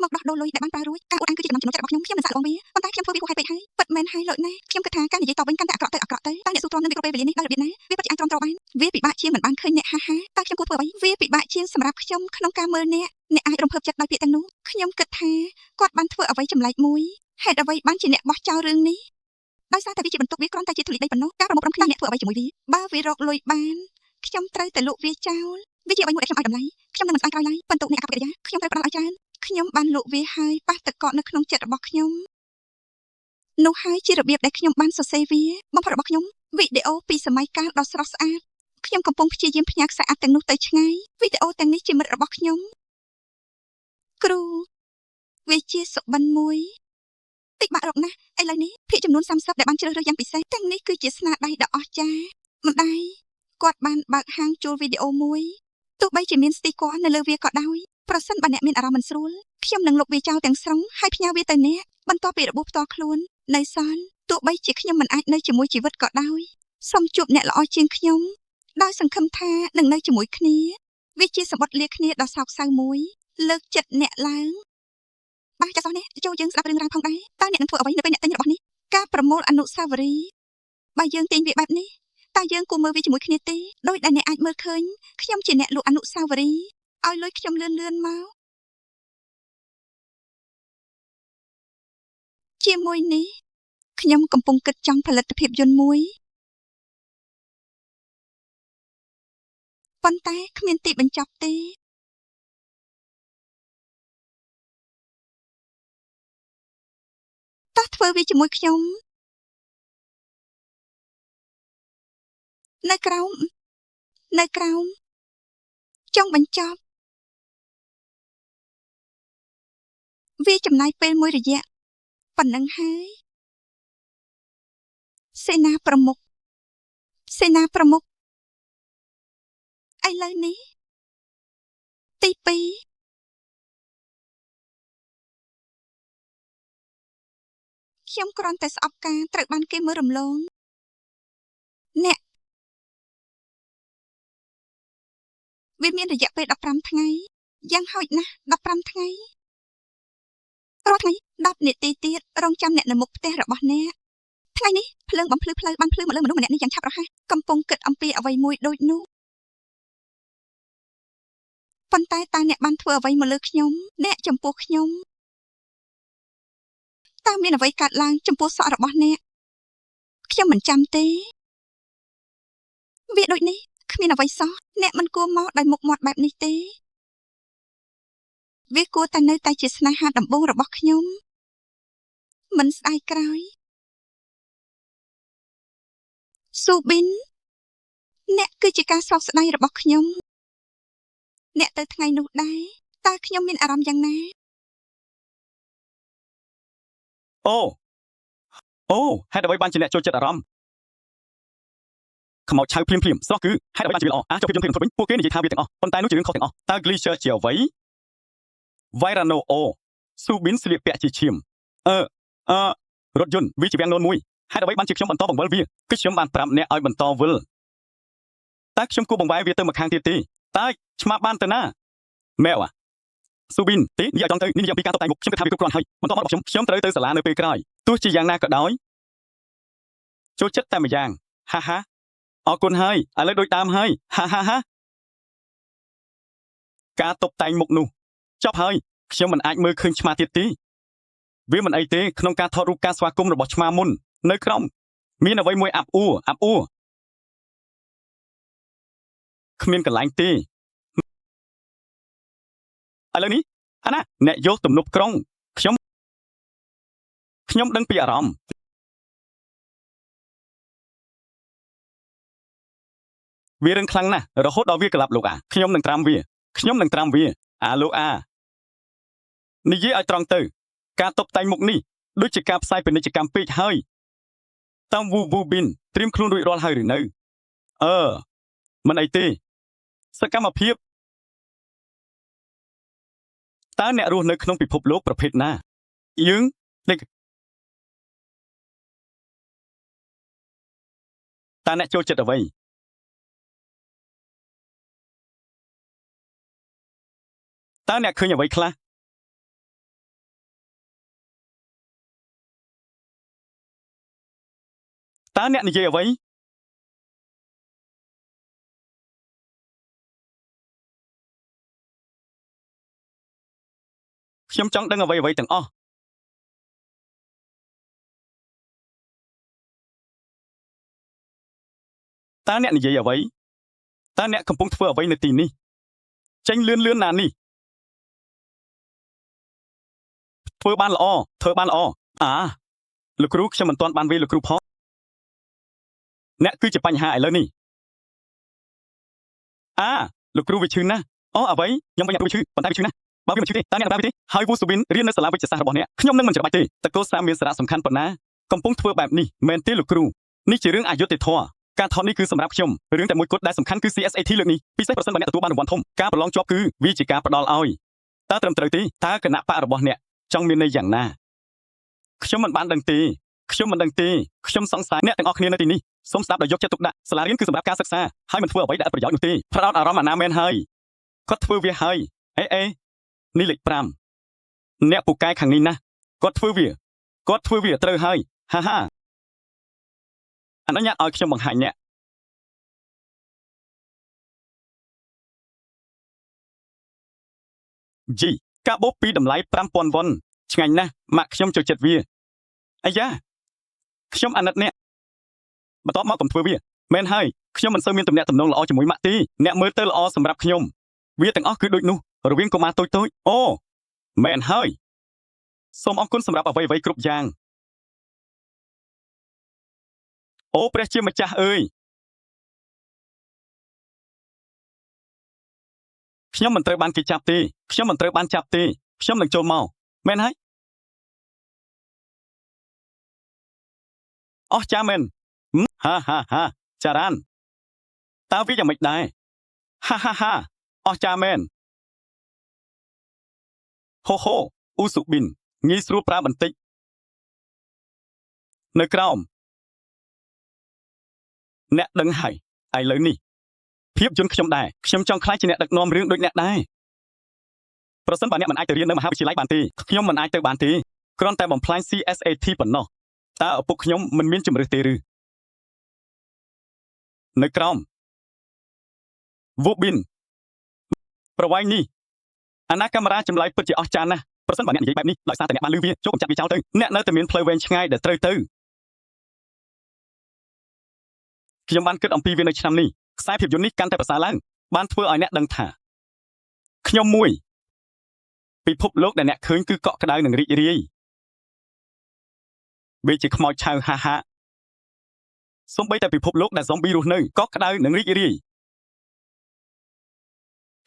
មកដោះដូរលុយដែលបានប្រើរួចការអួតអាងគឺជាចំណុចចិត្តរបស់ខ្ញុំមិនសាកល្បងវាប៉ុន្តែខ្ញុំធ្វើវាហួសហេតុពេកហើយពិតមែនហើយលោកណាខ្ញុំគិតថាការនិយាយតបវិញកាន់តែអាក្រក់ទៅតើអ្នកស៊ូទ្រាំនឹងគ្រប់ពេលវេលានេះដល់របៀបណាវាពិតជាអាចទ្រាំទ្របានវាពិបាកជាងមិនបានឃើញអ្នកហាតើខ្ញុំគួរធ្វើអ្វីវាពិបាកជាងសម្រាប់ខ្ញុំក្នុងការមើលអ្នកអាចរំភើបចិត្តដោយពាក្យទាំងនោះខ្ញុំគិតថាគាត់បានធ្វើអ្វីចម្លែកមួយហេតុអ្វីបានជាអ្នកបោះចោលរឿងនេះដោយសារតែវាជាបន្ទុកវាគ្រាន់តែជាធូលីដីប៉ុណ្ណោះការប្រមូលផ្តុំគ្នាអ្នកធ្វើអ្វីជាមួយវាបើវារកលុយបានខ្ញុំត្រូវតែលក់វាចោលវាជាអ្វីមួយដែលខ្ញុំឲ្យតម្លៃខ្ញុំនឹងមិនស្ដាយក្រោយឡើយបន្ទុកអ្នកអកប្បកិរិយាខ្ញុំត្រូវផ្ដល់ឲ្យច្រើនខ្ញុំបានលក់វាហើយប៉ះទឹកកកនៅក្នុងចិត្តរបស់ខ្ញុំនោះហើយជារបៀបដែលខ្ញុំបានសរសេរវាបំផុតរបស់ខ្ញុំវីដេអូពីសម័យកាលដ៏ស្រស់ស្អាតខ្ញុំកំពុងព្យាយាមផ្ញើខ្សែអាប់ទាំងនោះទៅឆ្ងាយវីដេអូទាំងនេះជាមិត្តរបស់ខ្ញុំគ្រូវាជាសុបិនមួយតិចបាក់រកណាស់ឥឡូវនេះភាគចំនួន30ដែលបានជ្រើសរើសយ៉ាងពិសេសទាំងនេះគឺជាស្នាដៃដ៏អស្ចារ្យម្ដាយគាត់បានបើកហាងជួលវីដេអូមួយទោះបីជាមានស្ទីគ័រនៅលើវាក៏ដោយប្រសិនបើអ្នកមានអារម្មណ៍មិនស្រួលខ្ញុំនឹងលុបវាចោលទាំងស្រុងហើយផ្ញើវាទៅអ្នកបន្ទាប់ពីរបួសផ្ទាល់ខ្លួននៅសល់ទោះបីជាខ្ញុំមិនអាចនៅជាមួយជីវិតក៏ដោយសូមជួបអ្នកល្អជាងខ្ញុំដោយសង្ឃឹមថានឹងនៅជាមួយគ្នាវាជាសម្បត្តិលាគ្នាដ៏សោកសៅមួយលើកចិត្តអ្នកឡើងបាទចាសនេះចូលយើងស្ដាប់រឿងរ៉ាវផងដែរតើអ្នកនឹងធ្វើអ្វីនៅពេលអ្នកទិញរបស់នេះការប្រមូលអនុស្សាវរីយ៍បើយើងទិញវាបែបនេះតើយើងគួរមើលវាជាមួយគ្នាទេដោយដែលអ្នកអាចមើលឃើញខ្ញុំជាអ្នកលក់អនុស្សាវរីយ៍ឲ្យលុយខ្ញុំលឿនមកជាមួយនេះខ្ញុំកំពុងគិតចង់ផលិតភាពយន្តមួយប៉ុន្តែគ្មានទីបញ្ចប់ទេតោះធ្វើវាជាមួយខ្ញុំនៅក្រោមចង់បញ្ចប់វាចំណាយពេលមួយរយៈប៉ុណ្ណឹងហើយសេនាប្រមុខឥឡូវនេះទី2ខ្ញុំគ្រាន់តែស្អប់ការត្រូវបានគេមើលរំលងអ្នកវាមានរយៈពេល15ថ្ងៃយ៉ាងហោចណាស់15ថ្ងៃរាល់ថ្ងៃ10នាទីទៀតរងចាំអ្នកនៅមុខផ្ទះរបស់អ្នកថ្ងៃនេះភ្លើងបំភ្លឺផ្លូវបានភ្លឺមកលើមនុស្សម្នាក់នេះយ៉ាងឆាប់រហ័សកំពុងគិតអំពីអ្វីមួយដូចនោះប៉ុន្តែតើអ្នកបានធ្វើអ្វីមកលើខ្ញុំអ្នកចំពោះខ្ញុំតើមានអ្វីកើតឡើងចំពោះសក់របស់អ្នកខ្ញុំមិនចាំទេវាដូចនេះគ្មានអ្វីសោះអ្នកមិនគួរមកដោយមុខមាត់បែបនេះទេវាគួរតែនៅតែជាស្នេហាដំបូងរបស់ខ្ញុំមិនស្ដាយក្រោយស៊ូប៊ីនអ្នកគឺជាការសោកស្ដាយរបស់ខ្ញុំ អ្នកទៅថ្ងៃនោះដែរតើខ្ញុំមានអារម្មណ៍យ៉ាងណា អូហេតុអ្វីបានជាអ្នកចូលចិត្តអារម្មណ៍ខ្មោចឆៅភ្លាមស្រស់គឺហេតុអ្វីបានជាវាល្អចុះភាពយន្តភាពវិញពួកគេនិយាយថាវាទាំងអស់ប៉ុន្តែនោះជារឿងខុសទាំងអស់តើ Glacier ជាអ្វី Vairano ស៊ូប៊ីនស្លៀកពាក់ជាឈាមរថយន្តវាជាវាំងននមួយហេតុអ្វីបានជាខ្ញុំបន្តបង្វិលវាគឺខ្ញុំបានប្រាប់អ្នកឲ្យបន្តវិលតើខ្ញុំគួរបង្វែរវាទៅម្ខាងទៀតទេតើឆ្មាបានទៅណាមែវស៊ូប៊ីនទេនិយាយចង់ទៅនេះនិយាយពីការតបតែងមុខខ្ញុំគិតថាវាគ្រប់គ្រាន់ហើយបន្តមករបស់ខ្ញុំត្រូវទៅសាលានៅពេលក្រោយទោះជាយ៉ាងណាក៏ដោយចូលចិត្តតែម្យ៉ាងហាហាអរគុណហើយឥឡូវដូចតាមហើយហាការតបតែងមុខនោះចប់ហើយខ្ញុំមិនអាចមើលឃើញឆ្មាទៀតទេវាមិនអីទេក្នុងការថតរូបការស្វាគមន៍របស់ឆ្មាមុននៅក្រោមមានអ្វីមួយអាប់អួរគ្មានកន្លែងទេឥឡូវនេះអាណាអ្នកយកទំនប់ក្រុងខ្ញុំដឹងពីអារម្មណ៍វារឹងខ្លាំងណាស់រហូតដល់វាក្លាប់លោកអាខ្ញុំនឹងត្រាំវាអាលោកអានិយាយឲ្យត្រង់ទៅការតបតែងមុខនេះដូចជាការផ្សាយពាណិជ្ជកម្មពេកហើយតាមវូប៊ីនត្រៀមខ្លួនរួចរាល់ហើយឬនៅមិនអីទេសកម្មភាពតើអ្នករស់នៅក្នុងពិភពលោកប្រភេទណាយើងតើអ្នកចូលចិត្តអ្វីតើអ្នកឃើញអ្វីខ្លះតើអ្នកនិយាយអ្វីខ្ញុំចង់ដឹងអ្វីទាំងអស់តើអ្នកនិយាយអ្វីតើអ្នកកំពុងធ្វើអ្វីនៅទីនេះចេញលឿនណានេះធ្វើបានល្អលោកគ្រូខ្ញុំមិនទាន់បានវាយលោកគ្រូផងអ្នកគឺជាបញ្ហាឥឡូវនេះលោកគ្រូវាឈឺណាស់អ្វីខ្ញុំវិញគ្រូឈឺប៉ុន្តែវាឈឺណាស់បើវាមិនឈឺទេតើអ្នកបានទេហើយវូស៊ូប៊ីនរៀននៅសាលាវិទ្យាសាស្ត្ររបស់អ្នកខ្ញុំនឹងមិនច្របាច់ទេតកូសាមានសារៈសំខាន់ប៉ុណ្ណាកំពុងធ្វើបែបនេះមែនទេលោកគ្រូនេះជារឿងអយុត្តិធម៌ការថតនេះគឺសម្រាប់ខ្ញុំរឿងតែមួយគត់ដែលសំខាន់គឺ CSAT លើកនេះពិសេសប្រសិនបើអ្នកទទួលបានរង្វាន់ធំការប្រឡងជាប់គឺវាជាការផ្ដល់ឲ្យតើត្រឹមត្រូវទេតើគណៈបករបស់អ្នកចង់មានន័យយ៉ាងណាខ្ញុំមិនបានដឹងទេខ្ញុំសង្ស័យអ្នកទាំងអស់គ្នានៅទីនេះសូមស្ដាប់ដោយយកចិត្តទុកដាក់សាលារៀនគឺសម្រាប់ការសិក្សាហើយមិនធ្វើអ្វីដែលឥតប្រយោជន៍នោះទេផ្ដោតអារម្មណ៍អាណាមែនហើយគាត់ធ្វើវាហើយនេះលេខ5អ្នកពូកែខាងនេះណាគាត់ធ្វើវាត្រូវហើយហាអនុញ្ញាតឲ្យខ្ញុំបង្ហាញអ្នកជីកាបូបពីតម្លៃ 5000 វ៉ុនឆ្ងាញ់ណាស់ម៉ាក់ខ្ញុំចូលចិត្តវាអាយ៉ាខ្ញុំអាណិតអ្នកបន្ទាប់មកកុំធ្វើវាមែនហើយខ្ញុំមិនសូវមានទំនាក់ទំនងល្អជាមួយម៉ាក់ទេអ្នកមើលទៅល្អសម្រាប់ខ្ញុំវាទាំងអស់គឺដូចនោះរវាងកុមារតូចមែនហើយសូមអរគុណសម្រាប់អ្វីគ្រប់យ៉ាងព្រះជាម្ចាស់អើយខ្ញុំមិនត្រូវបានគេចាប់ទេខ្ញុំនឹងចូលមកមែនហើយអស់ចាមែនហាចារ៉ានតើវាយ៉ាងម៉េចដែរហាអស់ចាមែនហូអ៊ូស៊ូប៊ីនងាយស្រួលប្រើបន្តិចនៅក្រោមអ្នកដឹងហើយឥឡូវនេះភាពយន្តខ្ញុំដែរខ្ញុំចង់ខ្លាចជាអ្នកដឹកនាំរឿងដូចអ្នកដែរប្រសិនបើអ្នកមិនអាចទៅរៀននៅមហាវិទ្យាល័យបានទេខ្ញុំមិនអាចទៅបានទេគ្រាន់តែបំផ្លាញ CSAT ប៉ុណ្ណោះតើឪពុកខ្ញុំមិនមានជំរឿសទេឬនៅក្រោមវូប៊ីនប្រវែងនេះអាណាកាមេរ៉ាចម្លើយពិតជាអស្ចារ្យណាស់ប្រសិនបើអ្នកនិយាយបែបនេះដោយសារតែអ្នកបានលឺវាចូលកំចាត់វាចោលទៅអ្នកនៅតែមានផ្លូវវែងឆ្ងាយដែលត្រូវទៅខ្ញុំបានគិតអំពីវានៅឆ្នាំនេះខ្សែភាពយន្តនេះកាន់តែប្រសើរឡើងបានធ្វើឲ្យអ្នកដឹងថាខ្ញុំមួយពិភពលោកដែលអ្នកឃើញគឺកក់ក្ដៅនិងរីករាយវាជាខ្មោចឆៅហាសូម្បីតែពិភពលោកដែល zombie រស់នៅកក់ក្ដៅនិងរីករាយ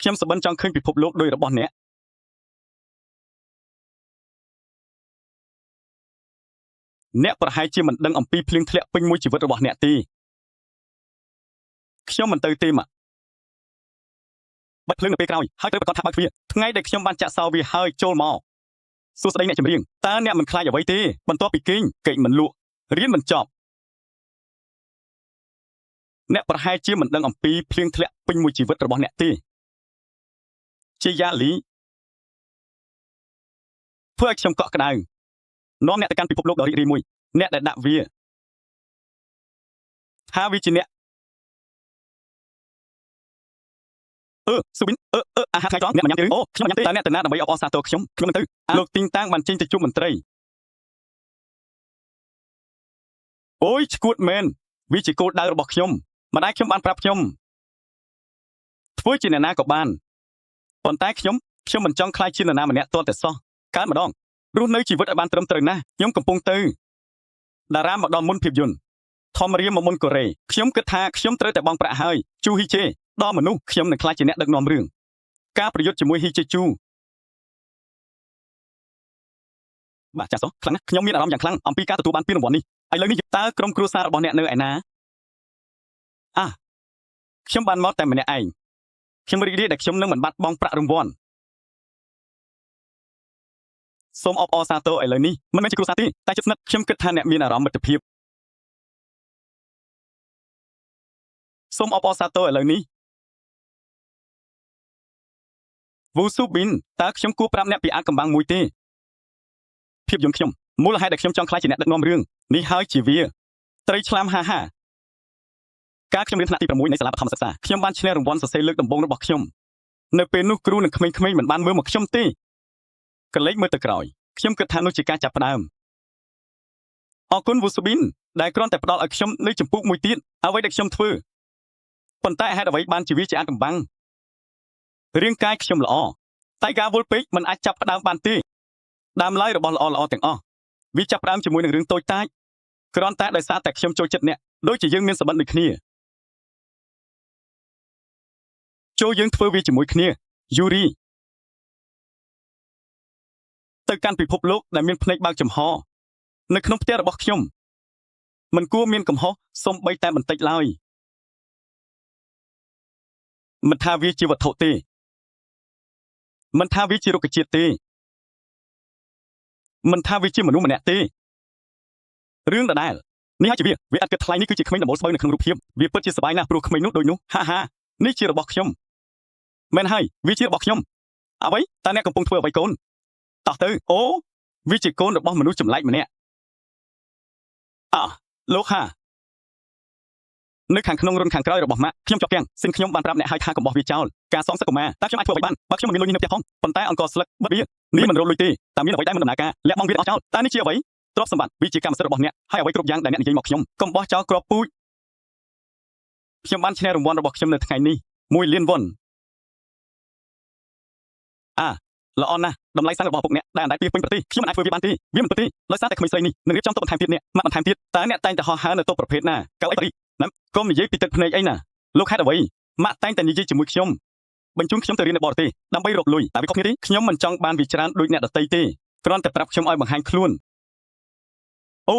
ខ្ញុំសបិនចង់ឃើញពិភពលោកដោយរបស់អ្នកអ្នកប្រហែលជាមិនដឹងអំពីភ្លៀងធ្លាក់ពេញមួយជីវិតរបស់អ្នកទេខ្ញុំមិនទៅទេមកបាត់ភ្លើងនៅពេលក្រោយហើយត្រូវប្រកាសថាបើកទ្វារថ្ងៃដែលខ្ញុំបានចាក់សោវាហើយចូលមកសួស្តីអ្នកចម្រៀងតើអ្នកមិនខ្លាចអ្វីទេបន្ទាប់ពីគេងកិច្ចមិនលក់រៀនមិនចប់អ្នកប្រហែលជាមិនដឹងអំពីភ្លៀងធ្លាក់ពេញមួយជីវិតរបស់អ្នកទេជាយ៉ាលីធ្វើឲ្យខ្ញុំកក់ក្ដៅនាំអ្នកទៅកាន់ពិភពលោកដ៏រីករាយមួយអ្នកដែលដាក់វាថាវាជាអ្នកស៊ូប៊ីនអាហារថ្ងៃត្រង់អ្នកមិនញ៉ាំទេអូខ្ញុំញ៉ាំទេតើអ្នកទៅណាដើម្បីអបអរសាទរខ្ញុំមិនទៅលោកទីងតាំងបានចេញទៅជួបមន្ត្រីអូយឈួតមែនវាជាគោលដៅរបស់ខ្ញុំម្ដាយខ្ញុំបានប្រាប់ខ្ញុំធ្វើជាអ្នកណាក៏បានប៉ុន្តែខ្ញុំមិនចង់ខ្លាចជាអ្នកណាម្នាក់ទាល់តែសោះកើតម្ដងរស់នៅជីវិតឲ្យបានត្រឹមត្រូវណាស់ខ្ញុំកំពុងទៅតារាមកដល់មុនភាពយន្តថមរៀមមកមុនកូរ៉េខ្ញុំគិតថាខ្ញុំត្រូវតែបង់ប្រាក់ហើយជូហ៊ីជេដល់មនុស្សខ្ញុំនឹងខ្លាចជាអ្នកដឹកនាំរឿងការប្រយុទ្ធជាមួយហ៊ីជេជូបាទចាសខ្លាំងណាស់ខ្ញុំមានអារម្មណ៍យ៉ាងខ្លាំងអំពីការទទួលបានពានរង្វាន់នេះឥឡូវនេះតើក្រុមគ្រួសាររបស់អ្នកនៅឯណាខ្ញុំបានមកតែម្នាក់ឯងខ្ញុំរីករាយដែលខ្ញុំនឹងមិនបាត់បង់ប្រាក់រង្វាន់សូមអបអរសាទរឥឡូវនេះមិនមែនជាគ្រួសារទេតែជិតស្និទ្ធខ្ញុំគិតថាអ្នកមានអារម្មណ៍មិត្តភាពសូមអបអរសាទរឥឡូវនេះវូស៊ូប៊ីនតើខ្ញុំគួរប្រាប់អ្នកពីអាកំបាំងមួយទេភាពយន្តខ្ញុំមូលហេតុដែលខ្ញុំចង់ខ្លាចជាអ្នកដឹកនាំរឿងនេះហើយជាវាត្រីឆ្លាមហាការខ្ញុំរៀនថ្នាក់ទី6នៃសាលាបឋមសិក្សាខ្ញុំបានឈ្នះរង្វាន់សរសេរលើកដំបូងរបស់ខ្ញុំនៅពេលនោះគ្រូនិងក្មេងៗមិនបានមើលមកខ្ញុំទេកលេចមើលទៅក្រោយខ្ញុំគិតថានោះជាការចាប់ផ្ដើមអរគុណវូស៊ូប៊ីនដែលគ្រាន់តែផ្ដល់ឲ្យខ្ញុំនៅចម្ពោះមួយទៀតអ្វីដែលខ្ញុំធ្វើប៉ុន្តែហេតុអ្វីបានជាវាជាអាកំបាំងរាងកាយខ្ញុំល្អតែការវល់ពេកមិនអាចចាប់ផ្ដើមបានទេដើមឡើយរបស់ល្អទាំងអស់វាចាប់ផ្ដើមជាមួយនឹងរឿងតូចតាចគ្រាន់តែដោយសារតែខ្ញុំចូលចិត្តអ្នកដូចជាយើងមានសម្បត្តិដូចគ្នាចូលយើងធ្វើវាជាមួយគ្នាយូរីទៅកាន់ពិភពលោកដែលមានភ្នែកបើកចំហនៅក្នុងផ្ទះរបស់ខ្ញុំមិនគួរមានកំហុសសូម្បីតែបន្តិចឡើយមិនថាវាជាវត្ថុទេមិនថាវាជារុក្ខជាតិទេមិនថាវាជាមនុស្សម្នាក់ទេរឿងដដែលនេះហើយជាវាអត់គិតថ្លៃនេះគឺជាក្មេងដំបូលស្បូវនៅក្នុងរូបភាពវាពិតជាសប្បាយណាស់ព្រោះក្មេងនោះដូចនោះហានេះជារបស់ខ្ញុំមែនហើយវាជារបស់ខ្ញុំអ្វីតើអ្នកកំពុងធ្វើអ្វីកូនតោះទៅអូវាជាកូនរបស់មនុស្សចម្លែកម្នាក់លោកនៅខាងក្នុងរុនខាងក្រោយរបស់ម៉ាក់ខ្ញុំជាប់គាំងសិនខ្ញុំបានប្រាប់អ្នកឲ្យថាកុំបោះវាចោលការសងសឹកកុមារតើខ្ញុំអាចធ្វើអ្វីបានបើខ្ញុំមិនមានលុយនេះនៅផ្ទះផងប៉ុន្តែអង្គស្លឹកបិទវានេះមិនរកលុយទេតើមានអ្វីដែលមិនដំណើរការលាក់បង់វាអស់ចោលតើនេះជាអ្វីទ្រព្យសម្បត្តិវាជាកម្មសិទ្ធិរបស់អ្នកហើយអ្វីគ្រប់យ៉ាងដែលអ្នកនិយាយមកខ្ញុំកុំបោះចោលគ្រាប់ពូជខ្ញុំបានឈ្នះរង្វាន់របស់ខ្ញុំនៅថ្ងៃនេះ1 លានវ៉ុនល្អណាស់តម្លៃសាំងរបស់ពុកអ្នកដែលអណ្ដែតពីពេញប្រទេសខ្ញុំមិនអាចធ្វើវាបានទេវាមិនពិតទេដោយសារតែក្មេងស្រីនេះនឹងរៀបចំតុបន្ថែមទៀតនេះម៉ាក់បន្ថែមទៀតតើអ្នកតែងតែហោះហើរនៅតុប្រភេទណាកៅអីប៉ារីណាកុំនិយាយពីទឹកភ្នែកអីណាលោកហេតុអ្វីម៉ាក់តែងតែនិយាយជាមួយខ្ញុំបញ្ជូនខ្ញុំទៅរៀននៅបរទេសដើម្បីរកលុយតែវាខុសគ្នាទេខ្ញុំមិនចង់បានវាច្រើនដូចអ្នកដទៃទេគ្រាន់តែប្រាប់ខ្ញុំឲ្យបង្ហាញខ្លួនអូ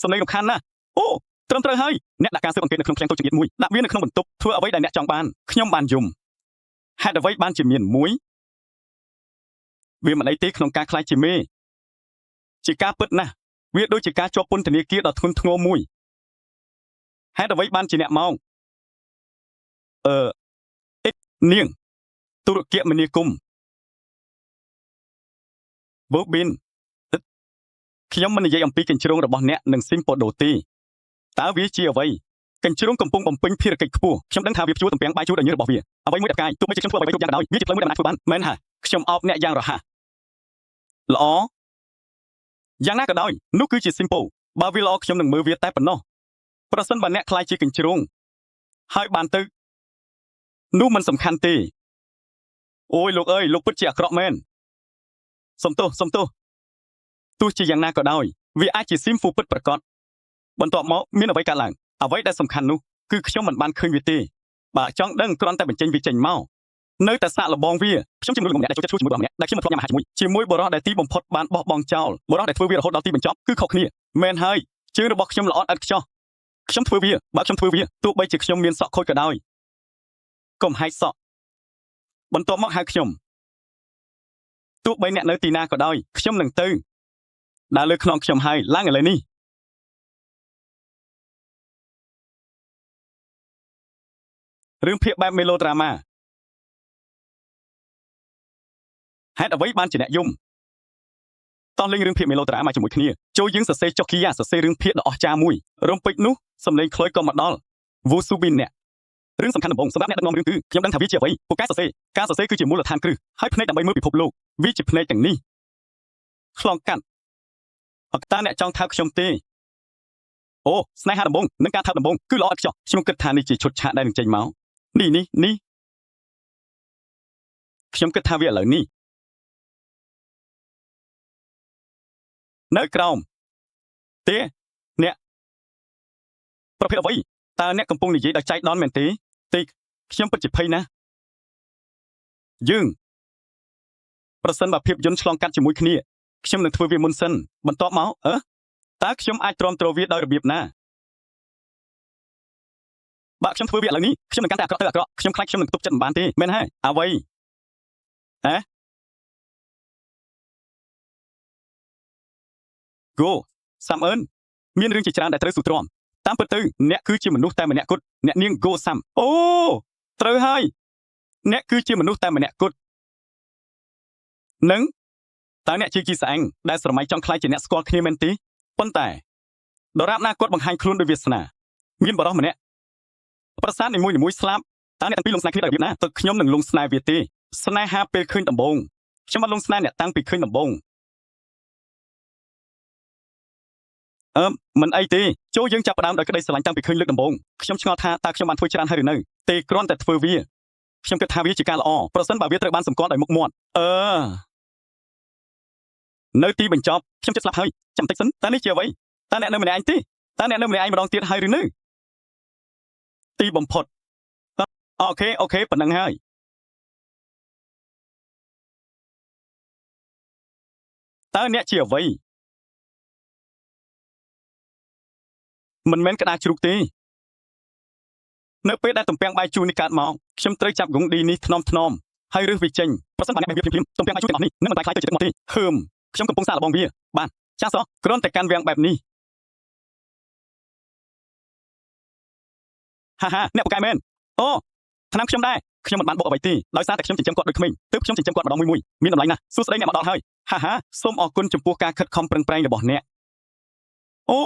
សំឡេងរំខានណាស់អូត្រឹមត្រូវហើយអ្នកដាក់ការស៊ើបអង្កេតនៅក្នុងឃ្លាំងតូចចង្អៀតមួយដាក់វានៅក្នុងបន្ទប់ធ្វើអ្វីដែលអ្នកចង់បានខ្ញុំបានយំហេតុអ្វីបានជាមានមួយវាមិនអីទេក្នុងការខ្លាចជាមេជាការពិតណាស់វាដូចជាការជាប់ពន្ធនាគារដ៏ធ្ងន់ធ្ងរមួយហេតុអ្វីបានជាអ្នកមកនាងទុរគមនាគមវូប៊ីនខ្ញុំមិននិយាយអំពីកញ្ជ្រោងរបស់អ្នកនឹងស៊ីមប៉ូដូទេតើវាជាអ្វីកញ្ជ្រោងកំពុងបំពេញភារកិច្ចខ្ពស់ខ្ញុំដឹងថាវាជួទំពាំងបាយជូរដល់ញើសរបស់វាអ្វីមួយដែលកាយទោះបីជាខ្ញុំធ្វើអ្វីគ្រប់យ៉ាងក៏ដោយវាជាផ្លូវមួយដែលមិនអាចធ្វើបានមែនហ่ะខ្ញុំអោបអ្នកយ៉ាងរហ័សល្អយ៉ាងណាក៏ដោយនោះគឺជា simple បើវាល្អខ្ញុំនឹងមើលវាតែប៉ុណ្ណោះប្រសិនបើអ្នកខ្លាចជាកញ្ជ្រោងហើយបានទៅនោះមិនសំខាន់ទេអូយលោកអើយលោកពិតជាអាក្រក់មែនសុំទោសទោះជាយ៉ាងណាក៏ដោយវាអាចជា simple ពិតប្រាកដបន្ទាប់មកមានអ្វីកើតឡើងអ្វីដែលសំខាន់នោះគឺខ្ញុំមិនបានឃើញវាទេបើចង់ដឹងគ្រាន់តែបញ្ចេញវាចេញមក នៅតែសាក់លបងវាខ្ញុំជំនួយលោកម្នាក់ដែលចូលចិត្តជួយជាមួយបងម្នាក់ដែលខ្ញុំមិនធ្លាប់ញ៉ាំអាហារជាមួយបរិះដែលទីបំផុតបានបោះបង់ចោលបរិះដែលធ្វើវារហូតដល់ទីបញ្ចប់គឺខុសគ្នាមែនហើយជើងរបស់ខ្ញុំល្អឥតខ្ចោះខ្ញុំធ្វើវាបើខ្ញុំធ្វើវាទោះបីជាខ្ញុំមានសក់ខូចក៏ដោយកុំហាយសក់បន្ទាប់មកហៅខ្ញុំទោះបីអ្នកនៅទីណាក៏ដោយខ្ញុំនឹងទៅដើរលើខ្នងខ្ញុំហើយឡើងឥឡូវនេះរឿងភាគបែបមេឡូដ្រាម៉ាហេតុអ្វីបានជាអ្នកយំតោះលេងរឿងភាគមេឡូដ្រាម៉ាជាមួយគ្នាចូលយើងសរសេរចុះគីយ៉ាសរសេររឿងភាគដ៏អស្ចារ្យមួយរំពេចនោះសំឡេងខ្លុយក៏មកដល់វូស៊ូប៊ីនអ្នករឿងសំខាន់ដំបូងសម្រាប់អ្នកដឹកនាំរឿងគឺខ្ញុំដឹងថាវាជាអ្វីពួកការសរសេរគឺជាមូលដ្ឋានគ្រឹះហើយភ្នែកដើម្បីមើលពិភពលោកវាជាភ្នែកទាំងនេះឆ្លងកាត់អកតាអ្នកចង់ថើបខ្ញុំទេអូស្នេហាដំបូងនិងការថើបដំបូងគឺល្អឥតខ្ចោះខ្ញុំគិតថានេះជាឈុតឆាកដែលនឹងចេញមកនេះខ្ញុំគិតថាវាឥឡូវនេះនៅក្រោមទេអ្នកប្រភេទអ្វីតើអ្នកកំពុងនិយាយដោយចៃដន្យមែនទេខ្ញុំពិតជាភ័យណាស់យើងប្រសិនបើភាពយន្តឆ្លងកាត់ជាមួយគ្នាខ្ញុំនឹងធ្វើវាមុនសិនបន្ទាប់មកតើខ្ញុំអាចទ្រាំទ្រវាដោយរបៀបណាបើខ្ញុំធ្វើវាឥឡូវនេះខ្ញុំនឹងកាន់តែអាក្រក់ទៅអាក្រក់ខ្ញុំខ្លាចខ្ញុំនឹងទប់ចិត្តមិនបានទេមែនហើយអ្វីគូសាំអឺនមានរឿងជាច្រើនដែលត្រូវស៊ូទ្រាំតាមពិតទៅអ្នកគឺជាមនុស្សតែម្នាក់គត់អ្នកនាងគូសាំអូត្រូវហើយអ្នកគឺជាមនុស្សតែម្នាក់គត់នឹងតើអ្នកជាគីស្អែងដែលស្រមៃចង់ខ្លាចជាអ្នកស្គាល់គ្នាមែនទេប៉ុន្តែដរាបណាគាត់បង្ហាញខ្លួនដោយវាសនាមានបរិសម្នាក់ប្រាសាទនីមួយស្លាប់តើអ្នកទាំងពីរលងស្នេហ៍គ្នាដោយរបៀបណាទឹកខ្ញុំនឹងលងស្នេហ៍វាទេស្នេហាពេលឃើញដំបូងខ្ញុំបានលងស្នេហ៍អ្នកតាំងពីឃើញដំបូងមិនអីទេចូលយើងចាប់ផ្ដើមដោយក្តីស្រឡាញ់តាំងពីឃើញលើកដំបូងខ្ញុំឆ្ងល់ថាតើខ្ញុំបានធ្វើច្រើនហើយឬនៅទេគ្រាន់តែធ្វើវាខ្ញុំគិតថាវាជាការល្អប្រសិនបើវាត្រូវបានសម្គាល់ដោយមុខមាត់នៅទីបញ្ចប់ខ្ញុំចិត្តស្លាប់ហើយចាំតិចសិនតើនេះជាអ្វីតើអ្នកនៅម្នាក់ឯងទេតើអ្នកនៅម្នាក់ឯងម្ដងទៀតហើយឬនៅទីបំផុតអូខេប៉ុណ្្នឹងហើយតើអ្នកជាអ្វីមិនមែនក្តារជ្រូកទេនៅពេលដែលទំពាំងបាយជូរនេះកើតមកខ្ញុំត្រូវចាប់គង្ឌីនេះថ្នមហើយរើសវាចេញប្រសិនបើអ្នកបេះវាភ្លាមទំពាំងបាយជូរទាំងអស់នេះនឹងមិនបែកខ្លាយទៅជាទឹកមាត់ទេខ្ញុំកំពុងសាកល្បងវាបានចាស់សោះគ្រាន់តែកាន់វាំងបែបនេះហាអ្នកប្រកែមែនអូថ្នាំខ្ញុំដែរខ្ញុំមិនបានបកអ្វីទេដោយសារតែខ្ញុំចិញ្ចឹមគាត់ដូចក្មេងទើបខ្ញុំចិញ្ចឹមគាត់ម្ដងមួយមានតម្លៃណាស់សួស្ដីអ្នកមកដល់ហើយសូមអរគុណចំពោះការខិតខំប្រឹងប្រែងរបស់អ្នកអូ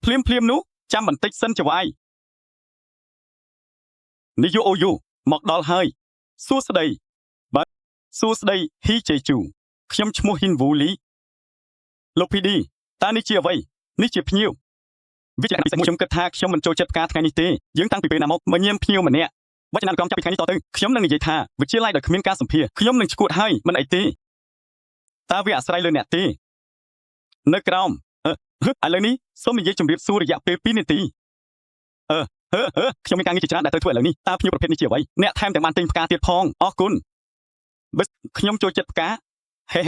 ភ្លាមនោះចាំបន្តិចសិនចវាយនេះយូអូយូមកដល់ហើយសួស្ដីបាទសួស្ដីហ៊ីជេជូខ្ញុំឈ្មោះហ៊ីនវូលីលោកភីឌីតើនេះជាអ្វីនេះជាភ្ញៀវវាជាខ្ញុំគិតថាខ្ញុំមិនចូលចិត្តផ្កាថ្ងៃនេះទេយើងតាំងពីពេលណាមកញៀមភ្ញៀវម្នាក់វចនានុក្រមចាប់ពីថ្ងៃនេះតទៅខ្ញុំនឹងនិយាយថាវិទ្យាល័យដោយគ្មានការសម្ភាសខ្ញុំនឹងឈួតហើយមិនអីទេតើវាអាស្រ័យលើអ្នកទេនៅក្រោមឥឡូវនេះសូមនិយាយជម្រាបសួររយៈពេល2នាទីខ្ញុំមានការងារជាច្រើនដែលត្រូវធ្វើឥឡូវនេះតើភ្ញៀវប្រភេទនេះជាអ្វីអ្នកថែមទាំងបានទិញផ្កាទៀតផងអរគុណបិសខ្ញុំចូលចិត្តផ្កាហេ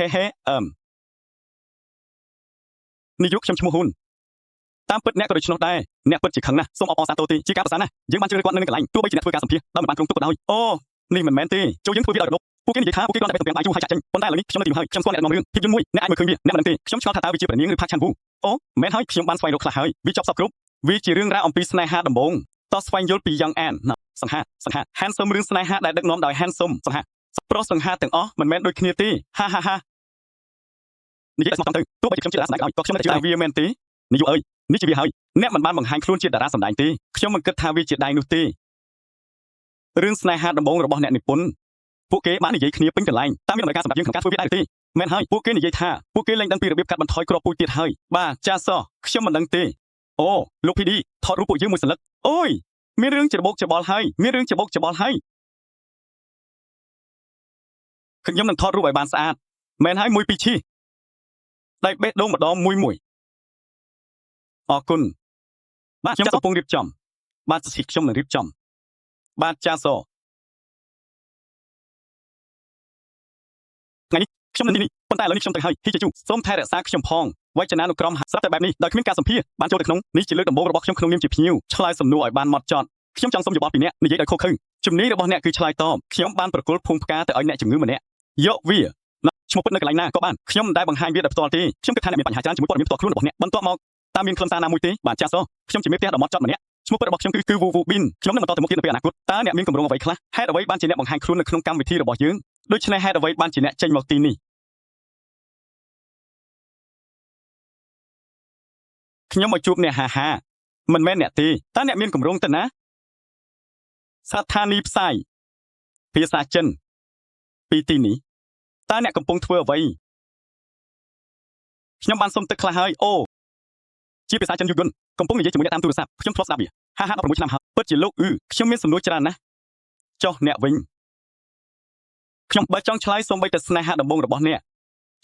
នេះយកខ្ញុំឈ្មោះហ៊ុនតាមពិតអ្នកក៏ដូច្នោះដែរអ្នកពិតជាខឹងណាស់សូមអបអរសាទរទេជាការប្រសាណាយើងបានជ្រើសរើសគាត់នៅកន្លែងទោះបីជាអ្នកធ្វើការសម្ភាសដោយមិនបានគ្រោងទុកក៏ដោយអូនេះមិនមែនទេចូលយើងធ្វើវាដោយរបបពួកគេនិយាយថាពួកគេគ្រាន់តែបេះទំពាំងបាយជូរហើយចាក់ចេញប៉ុន្តែឥឡូវនេះខ្ញុំនៅទីនោះហើយខ្ញុំស្គាល់អ្នកនាំរឿងភាពយន្តមួយអ្នកអាចមើលឃើញវាអ្នកមិនដឹងទេខ្ញុំឆ្ងល់ថាតើវាជាព្រះនាងឬផាកឆាន់វូអូមែនហើយខ្ញុំបានស្វែងរកខ្លះហើយវាចប់សពគ្រប់វាជារឿងរ៉ាវអំពីស្នេហាដំបូងតោះស្វែងយល់ពីយ៉ាងអានសង្ហា Handsome រឿងស្នេហាដែលដឹកនាំដោយ Handsome សង្ហាប្រុសសង្ហាទាំងអស់មិនមែនដូចគ្នាទេហានិយាយតែស្មោះត្រង់ទៅទោះបីជាខ្ញុំជាតារាសម្ដែងក៏ខ្ញុំមិនជឿថាវាមែនទេនាយកអើយនេះជាវាហើយអ្នកមិនបានបង្ហាញខ្លួនជាតារាសម្ដែងទេខ្ញុំមិនគិតថាវាជាដៃនោះទេរឿងស្នេហាដំបូងរបស់អ្នកនិពន្ធពួកគេបាននិយាយគ្នាពេញកន្លែងតាមមានដំណើរការសម្រាប់យើងក្នុងការធ្វើវាដែរទេមែនហើយពួកគេនិយាយថាពួកគេលែងដឹងពីរបៀបកាត់បន្ថយគ្រាប់ពូជទៀតហើយបាទចាសោះខ្ញុំមិនដឹងទេអូលោក PD ថតរូបពួកយើងមួយសន្លឹកអូយមានរឿងច្របូកច្បល់ហើយខ្ញុំនឹងថតរូបឲ្យបានស្អាតមែនហើយ1 2ឈីដៃបេះដូងម្ដងមួយអរគុណបាទខ្ញុំកំពុងរៀបចំបាទខ្ញុំនឹងរៀបចំបាទចាសោ ថ្ងៃនេះខ្ញុំនៅទីនេះប៉ុន្តែឥឡូវនេះខ្ញុំទៅហើយហ៊ីជាជូសូមថែរក្សាខ្ញុំផងវចនានុក្រមស្រាប់តែបែបនេះដោយគ្មានការសម្ភាសបានចូលទៅក្នុងនេះជាលើកដំបូងរបស់ខ្ញុំក្នុងនាមជាភ្ញៀវឆ្លើយសំណួរឲ្យបានហ្មត់ចត់ខ្ញុំចង់សូមយោបល់ពីអ្នកនិយាយដោយខុសខើជំនាញរបស់អ្នកគឺឆ្លើយតបខ្ញុំបានប្រគល់ភូមិផ្កាទៅឲ្យអ្នកជំងឺម្នាក់យកវាឈ្មោះពិតនៅកន្លែងណាក៏បានខ្ញុំមិនដែលបង្ហាញវាដោយផ្ទាល់ទេខ្ញុំគិតថាអ្នកមានបញ្ហាច្រើនជាមួយព័ត៌មានផ្ទាល់ខ្លួនរបស់អ្នកបន្ទាប់មកតើមានខ្លឹមសារណាមួយទេបាទចាសខ្ញុំជាមេផ្ទះដ៏ហ្មត់ចត់ម្នាក់ឈ្មោះពិតរបស់ខ្ញុំគឺវូប៊ីនខ្ញុំនឹងបន្តទៅមុខទៀតនៅពេលអនាគតតើអ្នកមានគម្រោងអ្វីខ្លះហេតុអ្វីបានជាអ្នកបង្ហាញខ្លួននៅក្នុងកម្មវិធីរបស់យើងដូច្នេះហេតុអ្វីបានជាអ្នកចេញមកទីនេះខ្ញុំមកជួបអ្នកហាមិនមែនអ្នកទេតើអ្នកមានគម្រោងទៅណាស្ថានីយ៍ផ្សាយភាសាចិនពីទីនេះតើអ្នកកំពុងធ្វើអ្វីខ្ញុំបានសុំទឹកខ្លះហើយអូជាភាសាចិនយូគុនកំពុងនិយាយជាមួយអ្នកតាមទូរស័ព្ទខ្ញុំធ្លាប់ស្ដាប់វា16ឆ្នាំហើយពិតជាលោកខ្ញុំមានសំណួរច្រើនណាស់ចុះអ្នកវិញខ្ញុំបើចង់ឆ្លើយសូម្បីតែស្នេហាដំបូងរបស់អ្នក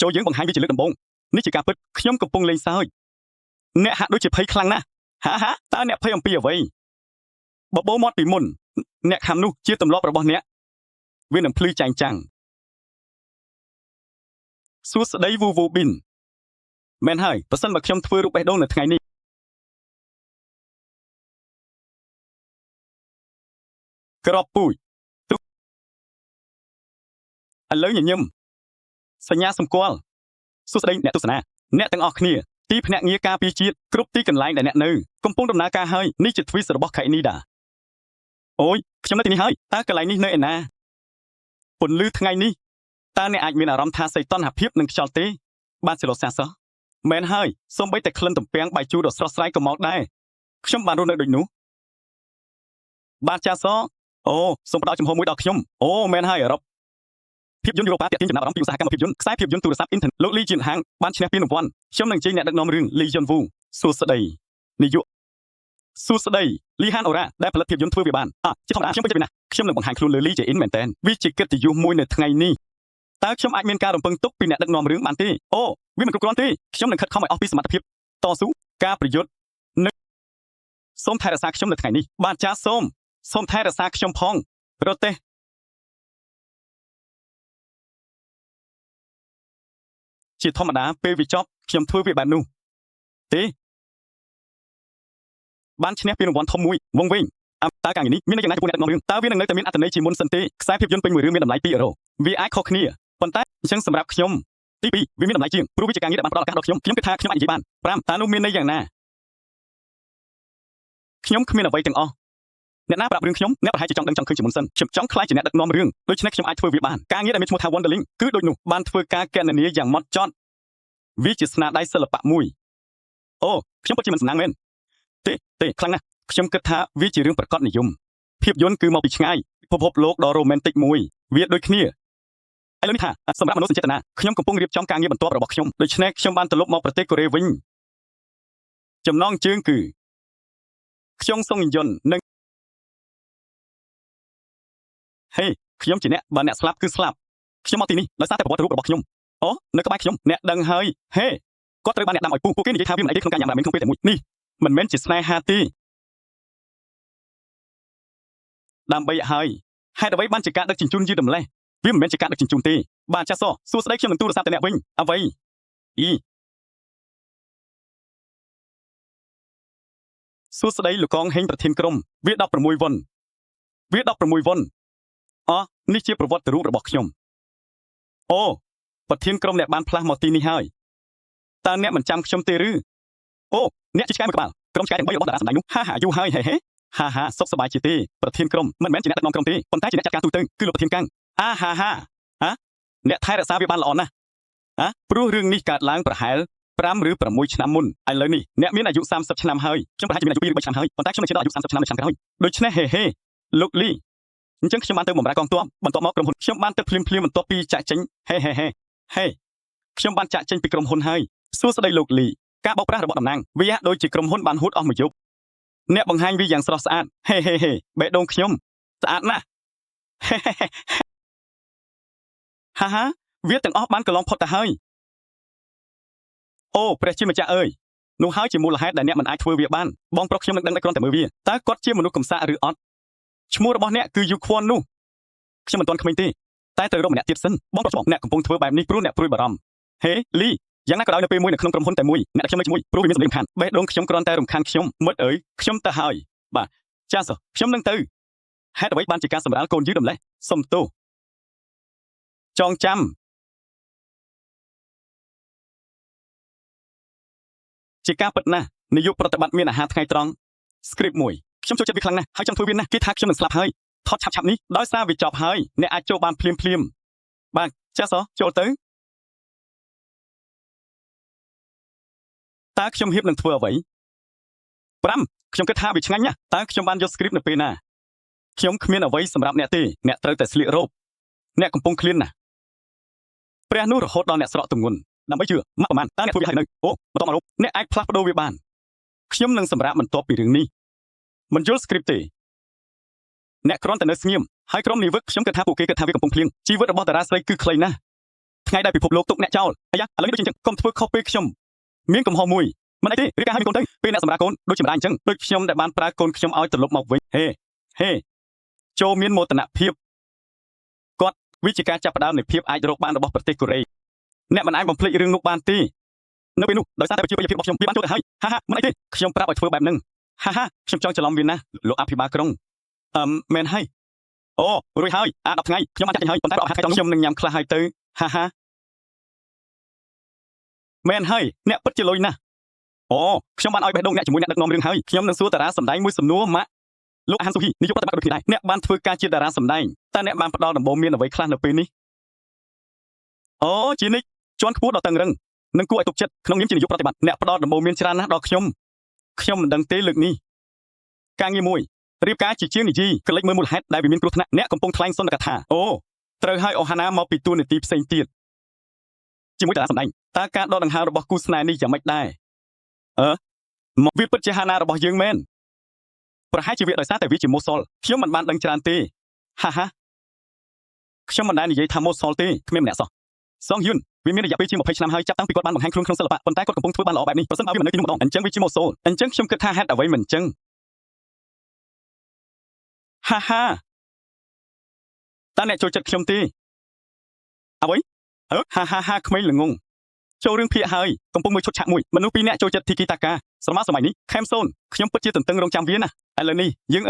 ចូលយើងបង្ហាញវាជាលើកដំបូងនេះជាការពិតខ្ញុំកំពុងលេងសើចអ្នកហាក់ដូចជាភ័យខ្លាំងណាស់តើអ្នកភ័យអំពីអ្វីបបោមាត់ពីមុនអ្នកខំនោះជាទម្លាប់របស់អ្នកវានឹងភ្លឺចែងចាំងសួស្ដីវូប៊ីនមែនហើយប្រសិនបើខ្ញុំធ្វើរូបបេះដូងនៅថ្ងៃនេះក្របពូជឥឡូវញញឹមសញ្ញាសម្គាល់សួស្ដីអ្នកទស្សនាអ្នកទាំងអស់គ្នាទីភ្នាក់ងារការពារជាតិគ្រប់ទីកន្លែងដែលអ្នកនៅកំពុងដំណើរការហើយនេះជាទ្វីសរបស់ខេនីដាអូយខ្ញុំនៅទីនេះហើយតើកន្លែងនេះនៅឯណាពន្លឺថ្ងៃនេះតើអ្នកអាចមានអារម្មណ៍ថាសីតុណ្ហភាពនឹងខ្យល់ទេបាទសិលោសាសមែនហើយសូម្បីតែក្លិនទំពាំងបាយជូរដ៏ស្រស់ស្រាយក៏មកដែរខ្ញុំបានរស់នៅដូចនោះបាទចាសអូសូមផ្ដល់ចំហមួយដល់ខ្ញុំអូមែនហើយអឺរ៉ុបភាពយន្តយូរ៉ូប៉ាទាក់ទាញចំណាប់អារម្មណ៍ពីឧស្សាហកម្មភាពយន្តខ្សែភាពយន្តទូរស័ព្ទអ៊ីនធឺណិតលោកលីជានហាងបានឈ្នះពានរង្វាន់ខ្ញុំនឹងជិះអ្នកដឹកនាំរឿងលីយុនវូសួស្ដីនាយកសួស្ដីលីហានអូរ៉ាដែលផលិតភាពយន្តធ្វើវាបានជាធម្មតាខ្ញុំពេញចិត្តណាស់ខ្ញុំនឹងបង្ហាញខ្លួនលើលីជាអ៊ីនមែនតើវាជាកិត្តិយសមួយនៅថ្ងៃនេះតើខ្ញុំអាចមានការរំពឹងទុកពីអ្នកដឹកនាំរឿងបានទេអូវាមិនគ្រប់គ្រាន់ទេខ្ញុំនឹងខិតខំឲ្យអស់ពីសមត្ថភាពតស៊ូការប្រយុទ្ធនិងសូមថែរក្សាខ្ញុំនៅថ្ងៃនេះបាទចាសសូមថែរក្សាខ្ញុំផងប្រទេសជាធម្មតាពេលវាចប់ខ្ញុំធ្វើវាបែបនោះទេបានឈ្នះពានរង្វាន់ធំមួយវងវែងតើការងារនេះមានន័យយ៉ាងណាចំពោះអ្នកដឹកនាំរឿងតើវានឹងនៅតែមានអត្ថន័យជាមុនសិនទេខ្សែភាពយន្តពេញមួយរឿងមានតម្លៃ2€វាអាចខុសគ្នាប៉ុន្តែអញ្ចឹងសម្រាប់ខ្ញុំទី2វាមានតម្លៃជាងព្រោះវាជាការងារដែលបានផ្ដល់ឱកាសដល់ខ្ញុំគិតថាខ្ញុំអាចនិយាយបាន5តើនោះមានន័យយ៉ាងណាខ្ញុំគ្មានអ្វីទាំងអស់អ្នកណាប្រាប់រឿងខ្ញុំអ្នកប្រហែលជាចង់ដឹងចង់ឃើញជាមុនសិនខ្ញុំចង់ខ្លាចជាអ្នកដឹកនាំរឿងដូច្នេះខ្ញុំអាចធ្វើវាបានការងារដែលមានឈ្មោះថា Wonderling គឺដូចនោះបានធ្វើការកណនាយ៉ាងម៉ត់ចត់វាជាស្នាដៃសិល្បៈមួយអូខ្ញុំពិតជាមិនសំណាងមែនទេខ្លាំងណាស់ខ្ញុំគិតថាវាជារឿងប្រកបនិយមភាពយន្តគឺមកពីឆ្ងាយពិភពលោកដ៏រ៉ូមែនទិកមួយវាដូចគ្នាឥឡូវនេះថាសម្រាប់មនោសញ្ចេតនាខ្ញុំកំពុងរៀបចំការងារបន្ទាប់របស់ខ្ញុំដូច្នេះខ្ញុំបានត្រឡប់មកប្រទេសកូរ៉េវិញចំណងជើងគឺខ្ញុំសុងយន្តនិងហេខ្ញុំជាអ្នកបើអ្នកស្លាប់គឺស្លាប់ខ្ញុំមកទីនេះដោយសារតែប្រវត្តិរូបរបស់ខ្ញុំអូនៅក្បែរខ្ញុំអ្នកដឹងហើយហេគាត់ត្រូវបានអ្នកដាំឲ្យពួកគេនិយាយថាវាមិនអីទេក្នុងការញ៉ាំរ៉ាមែនក្នុងពេលតែមួយនេះមិនមែនជាស្នេហាទេដើម្បីឲ្យហេតុអ្វីបានជាការដឹកជញ្ជូនយឺតម្លេះវាមិនមែនជាការដឹកជញ្ជូនទេបាទចាសសួស្ដីខ្ញុំនឹងទូរស័ព្ទទៅអ្នកវិញអ្វីសួស្ដីលោកកងហេងប្រធានក្រុមវា16វ៉ុននេះជាប្រវត្តិរូបរបស់ខ្ញុំអូប្រធានក្រុមអ្នកបានផ្លាស់មកទីនេះហើយតើអ្នកមិនចាំខ្ញុំទេឬអូអ្នកជាឆ្កែមួយក្បាលក្រុមឆ្កែទាំង3របស់តារាសម្ដែងនោះយូរហើយហេសុខសប្បាយជាទេប្រធានក្រុមមិនមែនជាអ្នកដឹកនាំក្រុមទេប៉ុន្តែជាអ្នកចាត់ការទូទៅគឺលោកប្រធានកាំងអ្នកថែរក្សាវាបានល្អណាស់ព្រោះរឿងនេះកើតឡើងប្រហែល5 ឬ 6 ឆ្នាំមុនឥឡូវនេះអ្នកមានអាយុ30ឆ្នាំហើយខ្ញុំប្រហែលជាមានអាយុ2 ឬ 3 ឆ្នាំហើយប៉ុន្តែខ្ញុំមិនជឿដល់អាយុ30ឆ្នាំនៅឆ្នាំក្រោយដូច្នេះហេលោកលីអញ្ចឹងខ្ញុំបានទៅបម្រើកងទ័ពបន្ទាប់មកក្រុមហ៊ុនខ្ញុំបានទៅភ្លាមបន្ទាប់ពីចាក់ចេញហេខ្ញុំបានចាក់ចេញពីក្រុមហ៊ុនហើយសួស្ដីលោកលីការបោកប្រាស់របស់តំណាងវាដូចជាក្រុមហ៊ុនបានហួតអស់មួយយប់អ្នកបង្ហាញវាយ៉ាងស្រស់ស្អាតហេបេះដូងខ្ញុំស្អាតណាស់វាទាំងអស់បានកន្លងផុតទៅហើយអូព្រះជាម្ចាស់អើយនោះហើយជាមូលហេតុដែលអ្នកមិនអាចធ្វើវាបានបងប្រុសខ្ញុំនឹងដឹងតែគ្រាន់តែមើលវាតើគាត់ជាមនុស្សកំសាកឬអត់ឈ្មោះរបស់អ្នកគឺយូខ្វននោះខ្ញុំមិនទាន់ក្មេងទេ តែត្រូវរកម្នាក់ទៀតសិនបងប្រុសអ្នកកំពុងធ្វើបែបនេះព្រោះអ្នកព្រួយបារម្ភហេលីយ៉ាងណាក៏ដោយនៅពេលមួយនៅក្នុងក្រុមហ៊ុនតែមួយអ្នកខ្ញុំនៅជាមួយព្រោះវាមានសម្លេងខានបេះដូងខ្ញុំគ្រាន់តែរំខានខ្ញុំមិត្តអើយខ្ញុំទៅហើយបាទចាសខ្ញុំនឹងទៅហេតុអ្វីបានជាការសម្រាលកូនយឺតម្លេះសុំទោសចងចាំជាការពិតណាស់នាយកប្រតិបត្តិមានអាហារថ្ងៃត្រង់ script មួយខ្ញុំចូលចិត្តវាខ្លាំងណាស់ហើយចង់ធ្វើវាណាស់គេថាខ្ញុំនឹងស្លាប់ហើយថតឆាប់ៗនេះដោយសារវាចប់ហើយអ្នកអាចចូលបានភ្លាមបាទចាសចូលទៅតើខ្ញុំហ៊ាននឹងធ្វើអ្វី5ខ្ញុំគិតថាវាឆ្ងាញ់ណាស់តើខ្ញុំបានយក script នៅពេលណាខ្ញុំគ្មានអ្វីសម្រាប់អ្នកទេអ្នកត្រូវតែស្លៀករ៉ូបអ្នកកំពុងឃ្លានណាស់ព្រះនោះរហូតដល់អ្នកស្រកទម្ងន់ដើម្បីជឿមកប្រហែលតើអ្នកធ្វើវាហើយនៅអូបន្តមករ៉ូបអ្នកអាចផ្លាស់ប្ដូរវាបានខ្ញុំនឹងសម្រាប់បន្ទាប់ពីរឿងនេះមិនយល់ script ទេអ្នកគ្រាន់តែនៅស្ងៀមហើយក្រុមនាវិកខ្ញុំគិតថាពួកគេគិតថាវាកំពុងភ្លៀងជីវិតរបស់តារាស្រីគឺខ្លីណាស់ថ្ងៃដែលពិភពលោកទុកអ្នកចោលអាយ៉ាឥឡូវនេះដូចអញ្ចឹងកុំធ្វើខុសពេលខ្ញុំមានកំហុសមួយមិនអីទេរៀបការឲ្យមានកូនទៅពេលអ្នកសម្រាប់កូនដូចជាម្ដាយអញ្ចឹងដូចខ្ញុំដែលបានប្រើកូនខ្ញុំឲ្យត្រឡប់មកវិញហេចូលមានមោទនភាពគាត់វាជាការចាប់ផ្ដើមនៃភាពអាចរកបានរបស់ប្រទេសកូរ៉េអ្នកមិនអាចបំភ្លេចរឿងនោះបានទេនៅពេលនោះដោយសារតែប្រជាភាពរបស់ខ្ញុំវាបានចូលទៅហើយហាមិនអីទេខ្ញុំប្រាប់ឲ្យធ្វើបែបហ្នឹងហាខ្ញុំចង់ច្រឡំវាណាស់លោកអភិបាលក្រុងមែនហើយអូរួចហើយ10ថ្ងៃខ្ញុំបានចាក់ចេញហើយប៉ុន្តែប្រហែលថ្ងៃខ្ញុំនឹងញ៉ាំខ្លះហើយទៅហាមែនហើយអ្នកពិតជាលុយណាស់អូខ្ញុំបានឲ្យបេះដូងអ្នកជាមួយអ្នកដឹកនាំរឿងហើយខ្ញុំនឹងសួរតារាសម្ដែងមួយសំណួរម៉ាក់លោកអាហានស៊ូហ៊ីនាយកប្រតិបត្តិដូចគ្នាដែរអ្នកបានធ្វើការជាតារាសម្ដែងតើអ្នកបានផ្ដល់ដំបូន្មានអ្វីខ្លះនៅពេលនេះអូជានិច្ចជាន់ខ្ពស់ដល់តឹងរឹងនឹងគួរឲ្យទុកចិត្តក្នុងនាមជានាយកប្រតិបត្តិអ្នកផ្ដល់ដំបូន្មានច្រើនណាស់ដល់ខ្ញុំមិនដឹងទេលើកនេះការងារមួយរៀបការជាជាងនិយាយកលិចមើលមូលហេតុដែលវាមានគ្រោះថ្នាក់អ្នកកំពុងថ្លែងសន្និកថាអូត្រូវឲ្យអូហាណាមកពីទួលនីតិផ្សេងទៀតជាមួយតារាសម្ដែងតើការដកដង្ហើមរបស់គូស្នេហ៍នេះយ៉ាងម៉េចដែរមកវាពិតជាហាណារបស់យើងមែនប្រហែលជាវាដោយសារតែវាជាម៉ូសលខ្ញុំមិនបានដឹងច្រើនទេហាខ្ញុំមិនដែលនិយាយថាម៉ូសលទេគ្មានម្នាក់សោះសងយួនវាមានរយៈពេលជាង20ឆ្នាំហើយចាប់តាំងពីគាត់បានបង្ហាញខ្លួនក្នុងសិល្បៈប៉ុន្តែគាត់កំពុងធ្វើបានល្អបែបនេះប្រសិនបើវាមិននៅទីនោះម្ដងអញ្ចឹងវាជាម៉ូសលអញ្ចឹងខ្ញុំគិតថាហេតុអ្វីមិនអញ្ចឹងហាតើអ្នកចូលចិត្តខ្ញុំទេអ្វីហាក្មេងល្ងងចូលរឿងភាគហើយកំពុងមើលឈុតឆាកមួយមនុស្សពីរនាក់ចូលចិត្តធីគីតាកាស្រមោលសម័យនេះខេមសូនខ្ញុំពិតជាទន្ទឹងរង់ចាំវាណាឥឡូវនេះយើង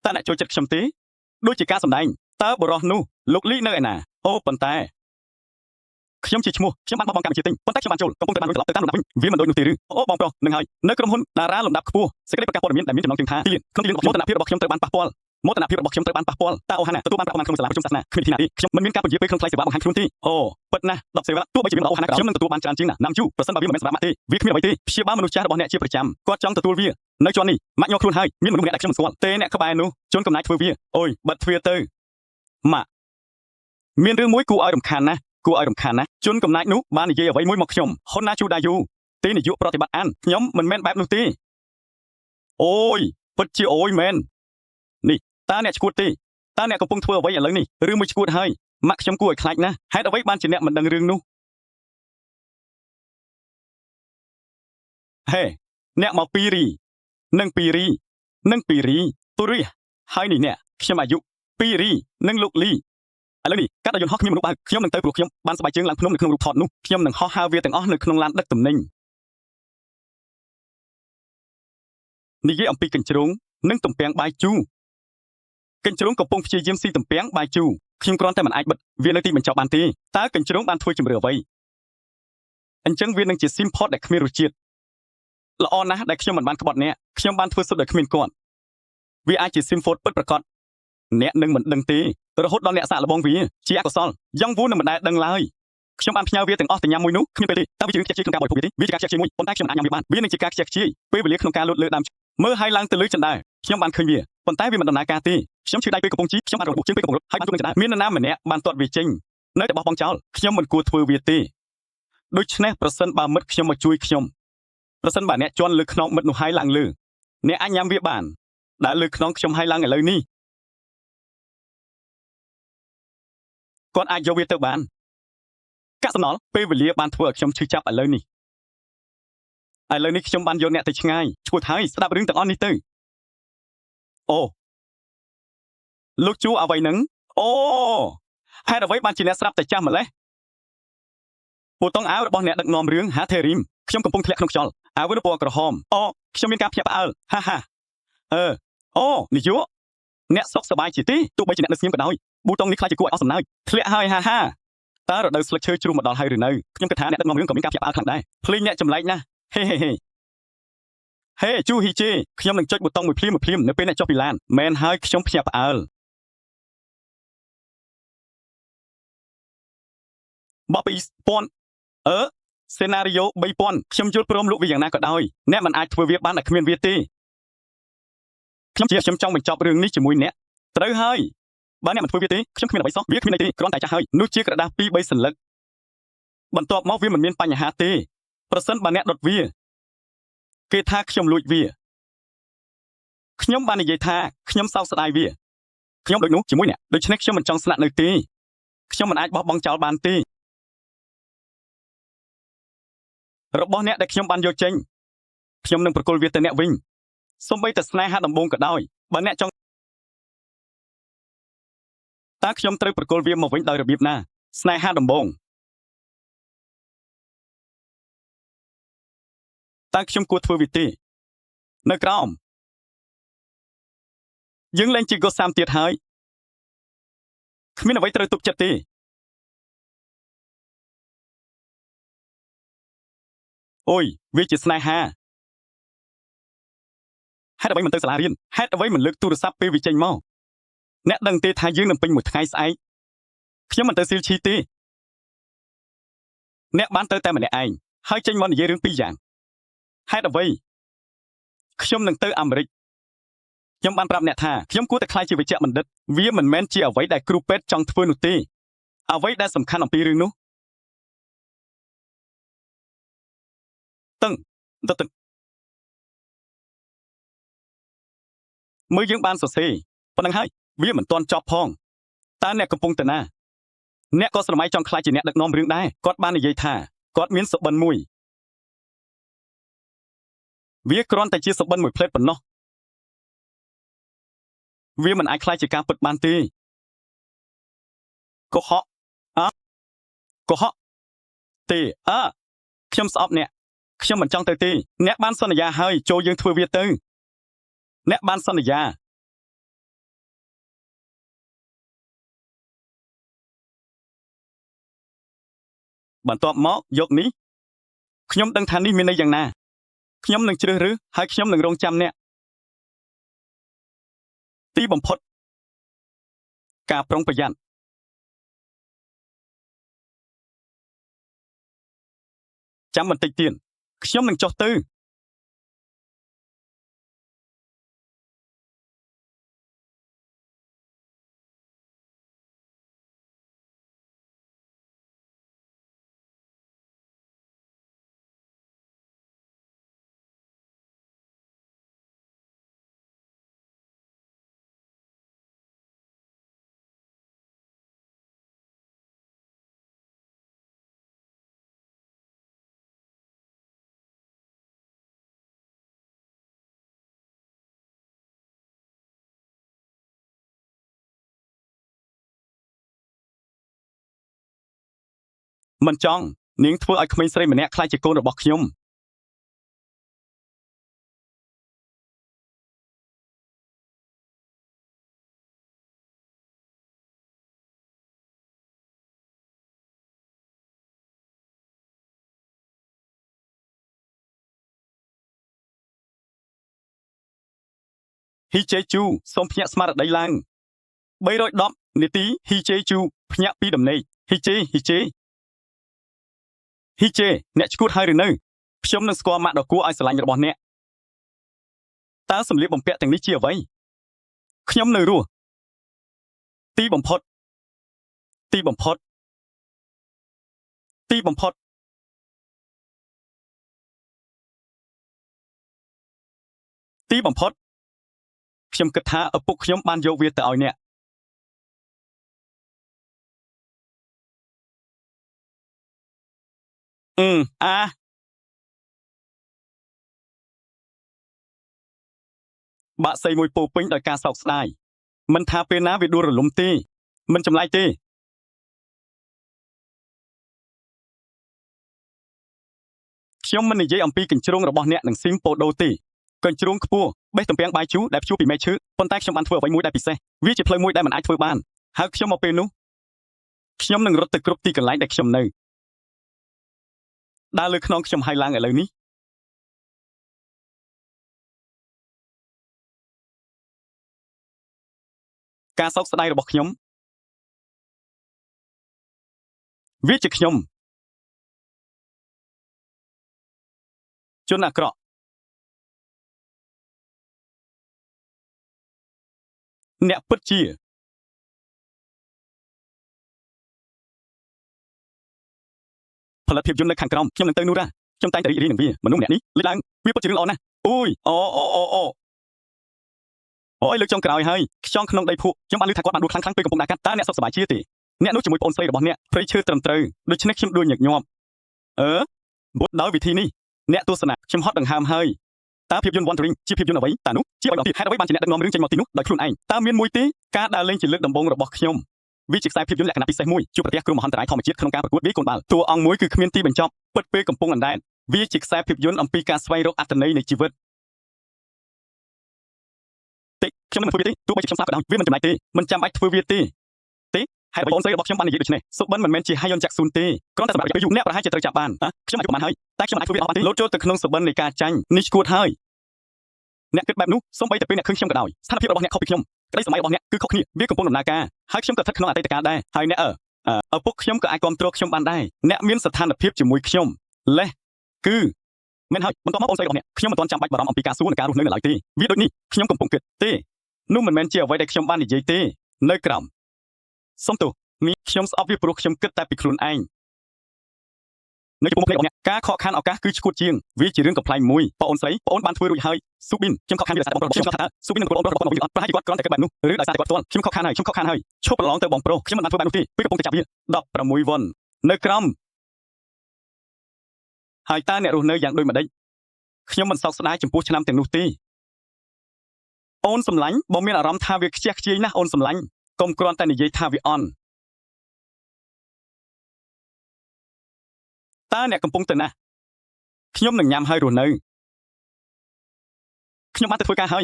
តើអ្នកចូលចិត្តខ្ញុំទេដូចជាការសម្ដែងតើបរោះនោះលោកលីនៅឯណាអូប៉ុន្តែខ្ញុំជាឈ្មោះខ្ញុំបានបោះបង់កម្មវិធីទិញប៉ុន្តែខ្ញុំបានចូលកំពុងតែបានត្រឡប់ទៅតាមលំដាប់វិញវាមិនដូចនោះទេឬអូបងប្រុសនឹងហើយនៅក្រុមហ៊ុនតារាលំដាប់ខ្ពស់សេចក្តីប្រកាសព័ត៌មានដែលមានចំណងជើងថាទីលានក្នុងទីលានមោទនភាពរបស់ខ្ញុំត្រូវបានប៉ះពាល់មោទនភាពរបស់ខ្ញុំត្រូវបានប៉ះពាល់តើអូហាណាទទួលបានប្រាក់ប្រមាណក្នុងសាលាប្រជុំសាសនាគ្មានទីណាទេខ្ញុំមិនមានការពន្យាពេលក្នុងថ្លៃសេវាបង្ហាញខ្លួនទេអូពិតណាស់10សេវាទោះបីជាមានអូហាណាខ្ញុំនឹងទទួលបានច្រើនជាងណាណាំជូប្រសិនបើវាមិនមែនសម្រាប់ម៉ាក់ទេវាគ្មានអ្វីទេព្យាបាលមនុស្សចាស់របស់អ្នកជាប្រចាំគាត់ចង់ទទួលវានៅជាន់នេះម៉ាក់ញ័រខ្លួនហើយមានមនុស្សម្នាក់ដែលខ្ញុំមិនស្គាល់ទេអ្នកក្បែរនោះជន់កំណាចធ្វើវាអូយបិទទ្វារទៅម៉ាក់មានរឿងមួយគួរឲ្យរំខានណាស់ជន់កំណាចនោះបាននិយាយអ្វីមួយមកខ្ញុំហ៊ុនណាជូដាយូទេនាយកប្រតិបត្តិអានខ្ញុំមិនមែនបែបនោះទេអូយពិតជាអូយមែននេះតើអ្នកឈួតទេតើអ្នកកំពុងធ្វើអ្វីឥឡូវនេះឬមួយឈួតហើយម៉ាក់ខ្ញុំគួរឲ្យខ្លាចណាស់ហេតុអ្វីបានជាអ្នកមិនដឹងរឿងនោះហេអ្នកមកពីរីនឹងពីរីទូរីហើយនេះអ្នកខ្ញុំអាយុពីរីនឹងលោកលីឥឡូវនេះកាត់ដល់យន្តហោះគ្មានមនុស្សបើខ្ញុំនឹងទៅព្រោះខ្ញុំបានស្បែកជើងឡើងភ្នំនៅក្នុងរូបថតនោះខ្ញុំនឹងហោះហើរវាទាំងអស់នៅក្នុងឡានដឹកទំនិញនិយាយអំពីកញ្ជ្រោងនិងទំពាំងបាយជូរកញ្ជ្រោងកំពុងព្យាយាមស៊ីទំពាំងបាយជូរខ្ញុំគ្រាន់តែមិនអាចបិទវានៅទីបញ្ចប់បានទេតើកញ្ជ្រោងបានធ្វើជំរឿអ្វីអញ្ចឹងវានឹងជាស៊ីមផតដែលគ្មានរសជាតិល្អណាស់ដែលខ្ញុំមិនបានក្បត់អ្នកខ្ញុំបានធ្វើសុទ្ធដោយគ្មានគាត់វាអាចជាស៊ីមហ្វូតពិតប្រាកដអ្នកនឹងមិនដឹងទេរហូតដល់អ្នកសាកល្បងវាជាអកុសលយ៉ាងវូនឹងមិនដែលដឹងឡើយខ្ញុំបានផ្ញើវាទាំងអស់ទៅញ៉ាំមួយនោះគ្មានពេលទេតើវាជារឿងខ្ជិះខ្ជាយក្នុងការបរិភោគវាទេវាជាការខ្ជិះខ្ជាយមួយប៉ុន្តែខ្ញុំមិនអាចញ៉ាំវាបានវានឹងជាការខ្ជិះខ្ជាយពេលវេលាក្នុងការលូតលើដើមមើលហើយឡើងទៅលើចណ្ដើខ្ញុំបានឃើញវាប៉ុន្តែវាមិនដំណើរការទេខ្ញុំឈឺដៃពេលកំពុងជីខ្ញុំបានរបួសជើងពេលកំពុងរត់ហើយបានជួបនឹងចណ្ដើមាននរណាម្នាក់បានទាត់វាចេញនៅតែបោះបង់ចោលខ្ញុំមិនគួរធ្វើវាទេដូច្នេះប្រសិនបើមិត្តខ្ញុំមកជួយខ្ញុំប្រសិនបើអ្នកជន់លើខ្នងមិត្តនោះហើយឡើងលើអ្នកអាចញ៉ាំវាបានដែលលើខ្នងខ្ញុំហើយឡើងឥឡូវនេះគាត់អាចយកវាទៅបានកាក់សំណល់ពេលវេលាបានធ្វើឲ្យខ្ញុំឈឺចាប់ឥឡូវនេះខ្ញុំបានយកអ្នកទៅឆ្ងាយឈួតហើយស្ដាប់រឿងទាំងអស់នេះទៅអូលោកជួអ្វីហ្នឹងអូ ហេតុអ្វីបានជាអ្នកស្រាប់តែចាំម្លេះពូតុងអាវរបស់អ្នកដឹកនាំរឿងហាថេរីមខ្ញុំកំពុងធ្លាក់ក្នុងខ្យល់អាវនៅពណ៌ក្រហមអូខ្ញុំមានការភ្ញាក់ផ្អើលហាហាអូនាយកអ្នកសុខសប្បាយជាទីទោះបីជាអ្នកនៅស្ងៀមក៏ដោយប៊ូតុងនេះខ្លាចជាគួរឲ្យអស់សំណើចធ្លាក់ហើយហាតើរដូវស្លឹកឈើជ្រុះមកដល់ហើយឬនៅខ្ញុំគិតថាអ្នកដឹកនាំរឿងក៏មានការភ្ញាក់ផ្អើលខ្លាំងដែរភ្លេងអ្នកចម្លែកណាស់ហេជូហ៊ីជេខ្ញុំនឹងចុចប៊ូតុងមួយភ្លាមនៅពេលអ្នកចុះពីឡានមែនហើយខ្ញុំភ្ញាក់ផ្អើលបប2000សេណារីយ៉ូ3000ខ្ញុំយល់ព្រមលក់វាយ៉ាងណាក៏ដោយអ្នកមិនអាចធ្វើវាបានតែគ្មានវាទេខ្ញុំចង់បញ្ចប់រឿងនេះជាមួយអ្នកត្រូវហើយបើអ្នកមិនធ្វើវាទេខ្ញុំគ្មានអ្វីសោះវាគ្មានអីទេគ្រាន់តែចាស់ហើយនោះជាក្រដាស់2-3សន្លឹកបន្ទាប់មកវាមិនមានបញ្ហាទេប្រសិនបើអ្នកដុតវាគេថាខ្ញុំលួចវាខ្ញុំបាននិយាយថាខ្ញុំសោកស្ដាយវាខ្ញុំដូចនោះជាមួយអ្នកដូច្នេះខ្ញុំមិនចង់ស្នាក់នៅទេខ្ញុំមិនអាចបោះបង់ចោលបានទេរបស់អ្នកដែលខ្ញុំបានយកចេញខ្ញុំនឹងប្រគល់វាទៅអ្នកវិញសូម្បីតែស្នេហាដំបូងក៏ដោយបើអ្នកចង់តើខ្ញុំត្រូវប្រគល់វាមកវិញដោយរបៀបណាស្នេហាដំបូងតើខ្ញុំគួរធ្វើវាទេនៅក្រោមយើងលែងជាកុសាមទៀតហើយគ្មានអ្វីត្រូវទុកចិត្តទេអូយវាជាស្នេហាហេតុអ្វីមិនទៅសាលារៀនហេតុអ្វីមិនលើកទូរស័ព្ទពេលវាចេញមកអ្នកដឹងទេថាយើងនឹងពេញមួយថ្ងៃស្អែកខ្ញុំមិនទៅស៊ីលឈីទេអ្នកបានទៅតែម្នាក់ឯងហើយចេញមកនិយាយរឿងពីរយ៉ាងហេតុអ្វីខ្ញុំនឹងទៅអាមេរិកខ្ញុំបានប្រាប់អ្នកថាខ្ញុំគួរតែខ្លាចជាវេជ្ជបណ្ឌិតវាមិនមែនជាអ្វីដែលគ្រូពេទ្យចង់ធ្វើនោះទេអ្វីដែលសំខាន់អំពីរឿងនោះតឹងមើលយើងបានសរសេរប៉ុណ្ណឹងហើយវាមិនទាន់ចប់ផងតើអ្នកកំពុងទៅណាអ្នកក៏ស្រមៃចង់ខ្លាចជាអ្នកដឹកនាំរឿងដែរគាត់បាននិយាយថាគាត់មានសុបិនមួយវាគ្រាន់តែជាសុបិនមួយផ្លេតប៉ុណ្ណោះវាមិនអាចខ្លាចជាការពិតបានទេកុហកទេខ្ញុំស្អប់អ្នកខ្ញុំមិនចង់ទៅទេអ្នកបានសន្យាហើយចូលយើងធ្វើវាទៅអ្នកបានសន្យាបន្ទាប់មកយកនេះខ្ញុំដឹងថានេះមានន័យយ៉ាងណាខ្ញុំនឹងជ្រើសរើសហើយខ្ញុំនឹងរងចាំអ្នកទីបំផុតការប្រុងប្រយ័ត្នចាំបន្តិចទៀតខ្ញុំនឹងចុះទៅមិនចង់នាងធ្វើឲ្យក្មេងស្រីម្នាក់ខ្លាចជាកូនរបស់ខ្ញុំហ៊ីជេជូសូមភ្ញាក់ស្មារតីឡើង310នាទីហ៊ីជេជូភ្ញាក់ពីដំណេកហ៊ីជេអ្នកឈួតហើយឬនៅខ្ញុំនឹងស្គាល់ម៉ាក់ដ៏គួរឲ្យស្រឡាញ់របស់អ្នកតើសម្លៀកបំពាក់ទាំងនេះជាអ្វីខ្ញុំនៅរស់ទីបំផុតខ្ញុំគិតថាឪពុកខ្ញុំបានយកវាទៅឲ្យអ្នកបាក់សីមួយពោពេញដោយការសោកស្ដាយមិនថាពេលណាវាដួលរលំទេមិនចម្លែកទេ ខ្ញុំមិននិយាយអំពីកញ្ជ្រោងរបស់អ្នកនឹងស៊ីមប៉ូដូទេកញ្ជ្រោងខ្ពស់បេះទំពាំងបាយជូរដែលភ្ជួរពីមែកឈើប៉ុន្តែខ្ញុំបានធ្វើអ្វីមួយដែលពិសេសវាជាផ្លូវមួយដែលមិនអាចធ្វើបានហើយខ្ញុំមកពេលនោះខ្ញុំនឹងរត់ទៅគ្រប់ទីកន្លែងដែលខ្ញុំនៅដើរលើខ្នងខ្ញុំហើយឡើងឥឡូវនេះការសោកស្ដាយរបស់ខ្ញុំវាជាខ្ញុំជនអាក្រក់អ្នកពិតជាផលិតភាពយន្តនៅខាងក្រោមខ្ញុំនឹងទៅនោះរ៉ាខ្ញុំតែងតែរីករាយនឹងវាមនុស្សម្នាក់នេះលេចឡើងវាពិតជារឿងល្អណាស់អូយអូយលើកចុងក្រោយហើយខ្យងក្នុងដីភក់ខ្ញុំបានឮថាគាត់បានដួលខ្លាំងៗពេលកំពុងដើរកាត់តើអ្នកសុខសប្បាយជាទេអ្នកនោះជាមួយប្អូនស្រីរបស់អ្នកព្រៃឈើត្រឹមត្រូវដូច្នេះខ្ញុំដួលញឹកញាប់បុតដោយវិធីនេះអ្នកទស្សនាខ្ញុំហត់ដង្ហើមហើយតើភាពយន្ត Wandering ជាភាពយន្តអ្វីតើនោះជាអ្វីទៀតហេតុអ្វីបានជាអ្នកដឹកនាំរឿងចេញមកទីនោះដោយខ្លួនឯងតើមានមួយទេការដើរលេងជាលើកដំបូងរបស់ខ្ញុំវាជាខ្សែភាពយន្តលក្ខណៈពិសេសមួយជួបប្រទះគ្រោះមហន្តរាយធម្មជាតិក្នុងការប្រកួតវាយកូនបាល់តួអង្គមួយគឺគ្មានទីបញ្ចប់ពិតពេលកំពុងអណ្ដែតវាជាខ្សែភាពយន្តអំពីការស្វែងរកអត្ថន័យនៃជីវិតទេខ្ញុំមិនធ្វើវាទេទោះបីជាខ្ញុំស្លាប់ក៏ដោយវាមិនចំណាយទេមិនចាំបាច់ធ្វើវាទេហេតុអ្វីបងស្រីរបស់ខ្ញុំបាននិយាយដូច្នេះសុបិនមិនមែនជាហាយន្តចាក់ស៊ូនទេគ្រាន់តែសម្រាប់រយៈពេលយូរអ្នកប្រហែលជាត្រូវចាប់បានខ្ញុំអាចបានហើយតែខ្ញុំអាចធ្វើវាអស់បានទេលោតចូលទៅក្នុងសុបិននៃការចាញ់នេះឈួតហើយអ្នកគិតបែបនោះសូម្បីតែពេលអ្នកឃើញខ្ញុំក៏ដោយស្ថានភាពរបស់អ្នកខុសពីខ្ញុំក្តីសម័យរបស់អ្នកគឺខុសគ្នាវាកំពុងដំណើរការហើយខ្ញុំក៏ស្ថិតក្នុងអតីតកាលដែរហើយអ្នកឪពុកខ្ញុំក៏អាចគ្រប់គ្រងខ្ញុំបានដែរអ្នកមានស្ថានភាពជាមួយខ្ញុំលេះគឺមិនហើយបន្តមកបងស្រីរបស់អ្នកខ្ញុំមិនទាន់ចាំបាច់បារម្ភអំពីការសួរនិងការរស់នៅឡើយទេវាដូចនេះខ្ញុំកំពុងគិតទេនោះមិនមែនជាអ្វីដែលខ្ញុំបាននិយាយទេនៅក្រោមសុំទោសខ្ញុំស្អប់វាព្រោះខ្ញុំគិតតែពីខ្លួនឯងនៅចំពោះភ្នែករបស់អ្នកការខកខានឱកាសគឺឈួតជាងវាជារឿងកំ pl ែងមួយបងអូនស្រីបងអូនបានធ្វើរួចហើយស៊ូប៊ីនខ្ញុំខកខានវាដោយសារបងប្រុសរបស់ខ្ញុំថាស៊ូប៊ីននិងបងប្រុសរបស់ខ្ញុំអត់ប្រហែលជាគាត់គ្រាន់តែគិតបែបនោះឬដោយសារតែគាត់ផ្ទាល់ខ្ញុំខកខានហើយឈប់ប្រឡងទៅបងប្រុសខ្ញុំមិនបានធ្វើបែបនោះទេពេលកំពុងតែចាប់វា16វ៉ុននៅក្រោមហើយតើអ្នករស់នៅយ៉ាងដូចម្ដេចខ្ញុំមិនសោកស្ដាយចំពោះឆ្នាំទាំងនោះទេអូនសម្លាញ់បើមានអារម្មណ៍ថាវាខ្ជះខ្ជាយណាស់អូនសម្លាញ់កុំគ្រាន់តែនិយាយថាវាអន់តើអ្នកកំពុងទៅណាខ្ញុំនឹងញ៉ាំហើយរស់នៅខ្ញុំបានទៅធ្វើការហើយ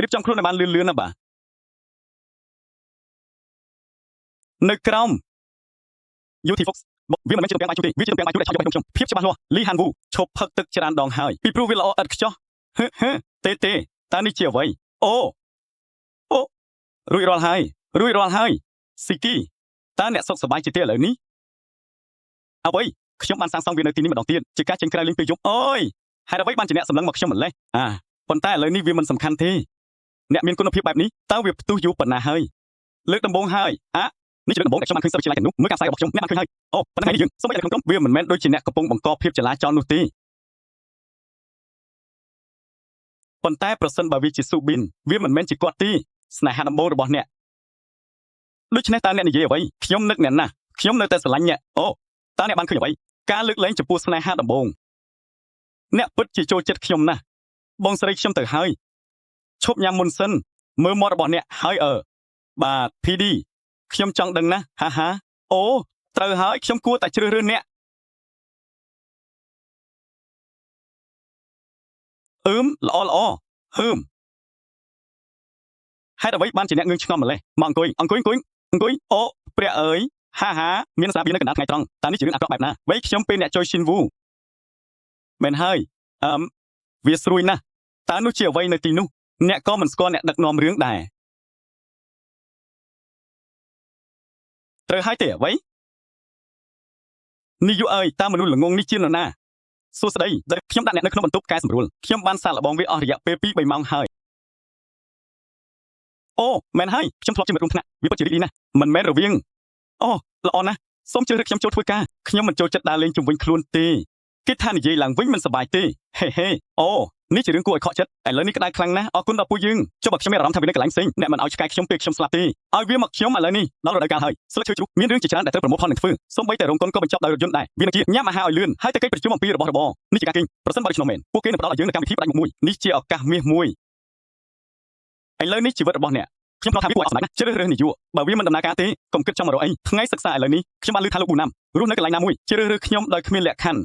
រៀបចំខ្លួនឲ្យបានលឿនណាបាទនៅក្រោម UT Fox វាមិនមែនជាទំពាំងបាយជូរទេវាជាទំពាំងបាយជូរដែលឆោតយកខ្ញុំភាពច្បាស់លាស់លីហានវូឈប់ផឹកទឹកច្រើនដងហើយពីព្រោះវាល្អឥតខ្ចោះទេតើនេះជាអ្វីអូរួចរាល់ហើយស៊ីគីតើអ្នកសុខសប្បាយជាទេឥឡូវនេះអ្វីខ្ញុំបានសាងសង់វានៅទីនេះម្ដងទៀតជាការចេញក្រៅលេងពេលយប់អូយហេតុអ្វីបានជាអ្នកសម្លឹងមកខ្ញុំម្លេះប៉ុន្តែឥឡូវនេះវាមិនសំខាន់ទេអ្នកមានគុណភាពបែបនេះតើវាផ្ទុះយូរប៉ុណ្ណាហើយលើកដំបូងហើយនេះជាលើកដំបូងដែលខ្ញុំបានឃើញសិស្សវិទ្យាល័យទាំងនោះមើលការផ្សាយរបស់ខ្ញុំអ្នកបានឃើញហើយប៉ុន្តែយើងសូម្បីតែក្នុងក្រុមវាមិនមែនដូចជាអ្នកកំពុងបង្កភាពចលាចលនោះទេប៉ុន្តែប្រសិនបើវាជាស៊ូប៊ីនវាមិនមែនជាគាត់ទេស្នេហាដំបូងរបស់អ្នកដូច្នេះតើអ្នកនិយាយអ្វីខ្ញុំនឹកអ្នកណាស់ខ្ញុំនៅតែស្រឡាញ់អ្នកតើអ្នកបានឃើញអ្វីការលើកលែងចំពោះស្នេហាដំបូងអ្នកពិតជាចូលចិត្តខ្ញុំណាស់បងស្រីខ្ញុំទៅហើយឈប់ញ៉ាំមុនសិនមើលមាត់របស់អ្នកហើយបាទ PD ខ្ញុំចង់ដឹងណាស់ហាត្រូវហើយខ្ញុំគួរតែជ្រើសរើសអ្នកល្អហេតុអ្វីបានជាអ្នកងឿងឆ្ងល់ម្លេះមកអង្គុយអូព្រះអើយហាមានស្រាបៀរនៅកណ្ដាលថ្ងៃត្រង់តើនេះជារឿងអាក្រក់បែបណាវៃខ្ញុំពេលអ្នកចុយស៊ីនវូមែនហើយវាស្រួយណាស់តើនោះជាអ្វីនៅទីនោះអ្នកក៏មិនស្គាល់អ្នកដឹកនាំរឿងដែរត្រូវហើយទេអ្វីនេះយូអើយតើមនុស្សល្ងងនេះជានរណាសួស្ដីខ្ញុំដាក់អ្នកនៅក្នុងបន្ទប់កែសម្រួលខ្ញុំបានសាកល្បងវាអស់រយៈពេល 2-3 ម៉ោងហើយមែនហើយខ្ញុំធ្លាប់ជាមិត្តរួមថ្នាក់វាពិតជារីករាយណាស់មិនមែនរវាងល្អណាស់សូមជឿរើខ្ញុំចូលធ្វើការខ្ញុំមិនចូលចិត្តដើរលេងជុំវិញខ្លួនទេគេថានិយាយឡើងវិញមិនសប្បាយទេហេនេះជារឿងគួរឲ្យខកចិត្តឥឡូវនេះក្តៅខ្លាំងណាស់អរគុណដល់ពួកយើងចុះបើខ្ញុំមានអារម្មណ៍ថាវានៅកន្លែងផ្សេងអ្នកមិនឲ្យឆ្កែខ្ញុំពេលខ្ញុំស្លាប់ទេឲ្យវាមកខ្ញុំឥឡូវនេះដល់រដូវកាលហើយស្លឹកឈើជ្រុះមានរឿងជាច្រើនដែលត្រូវប្រមូលផលនឹងធ្វើសូម្បីតែរោងកុនក៏បញ្ចប់ដោយរថយន្តដែរវានឹងជាញ៉ាំអាហារឲ្យលឿនហើយទៅកិច្ចប្រជុំអំពីរបស់របរនេះជាការគេងប្រសិនបើដូច្នោះមែនពួកគេនឹងផ្ដល់ឲ្យយើងនៅកម្មវិធីផ្ដាច់មុខមួយនេះជាឱកាសមាសមួយឥឡូវនេះជីវិតរបស់អ្នកខ្ញុំថាវាគួរឲ្យសម្ដេចណាជ្រើសរើសនាយកបើវាមិនដំណើរការទេកុំគិតចង់មករកអីថ្ងៃសិក្សាឥឡូវនេះខ្ញុំបានឮថាលោកប៊ូណាំរស់នៅកន្លែងណាមួយជ្រើសរើសខ្ញុំដោយគ្មានលក្ខខណ្ឌ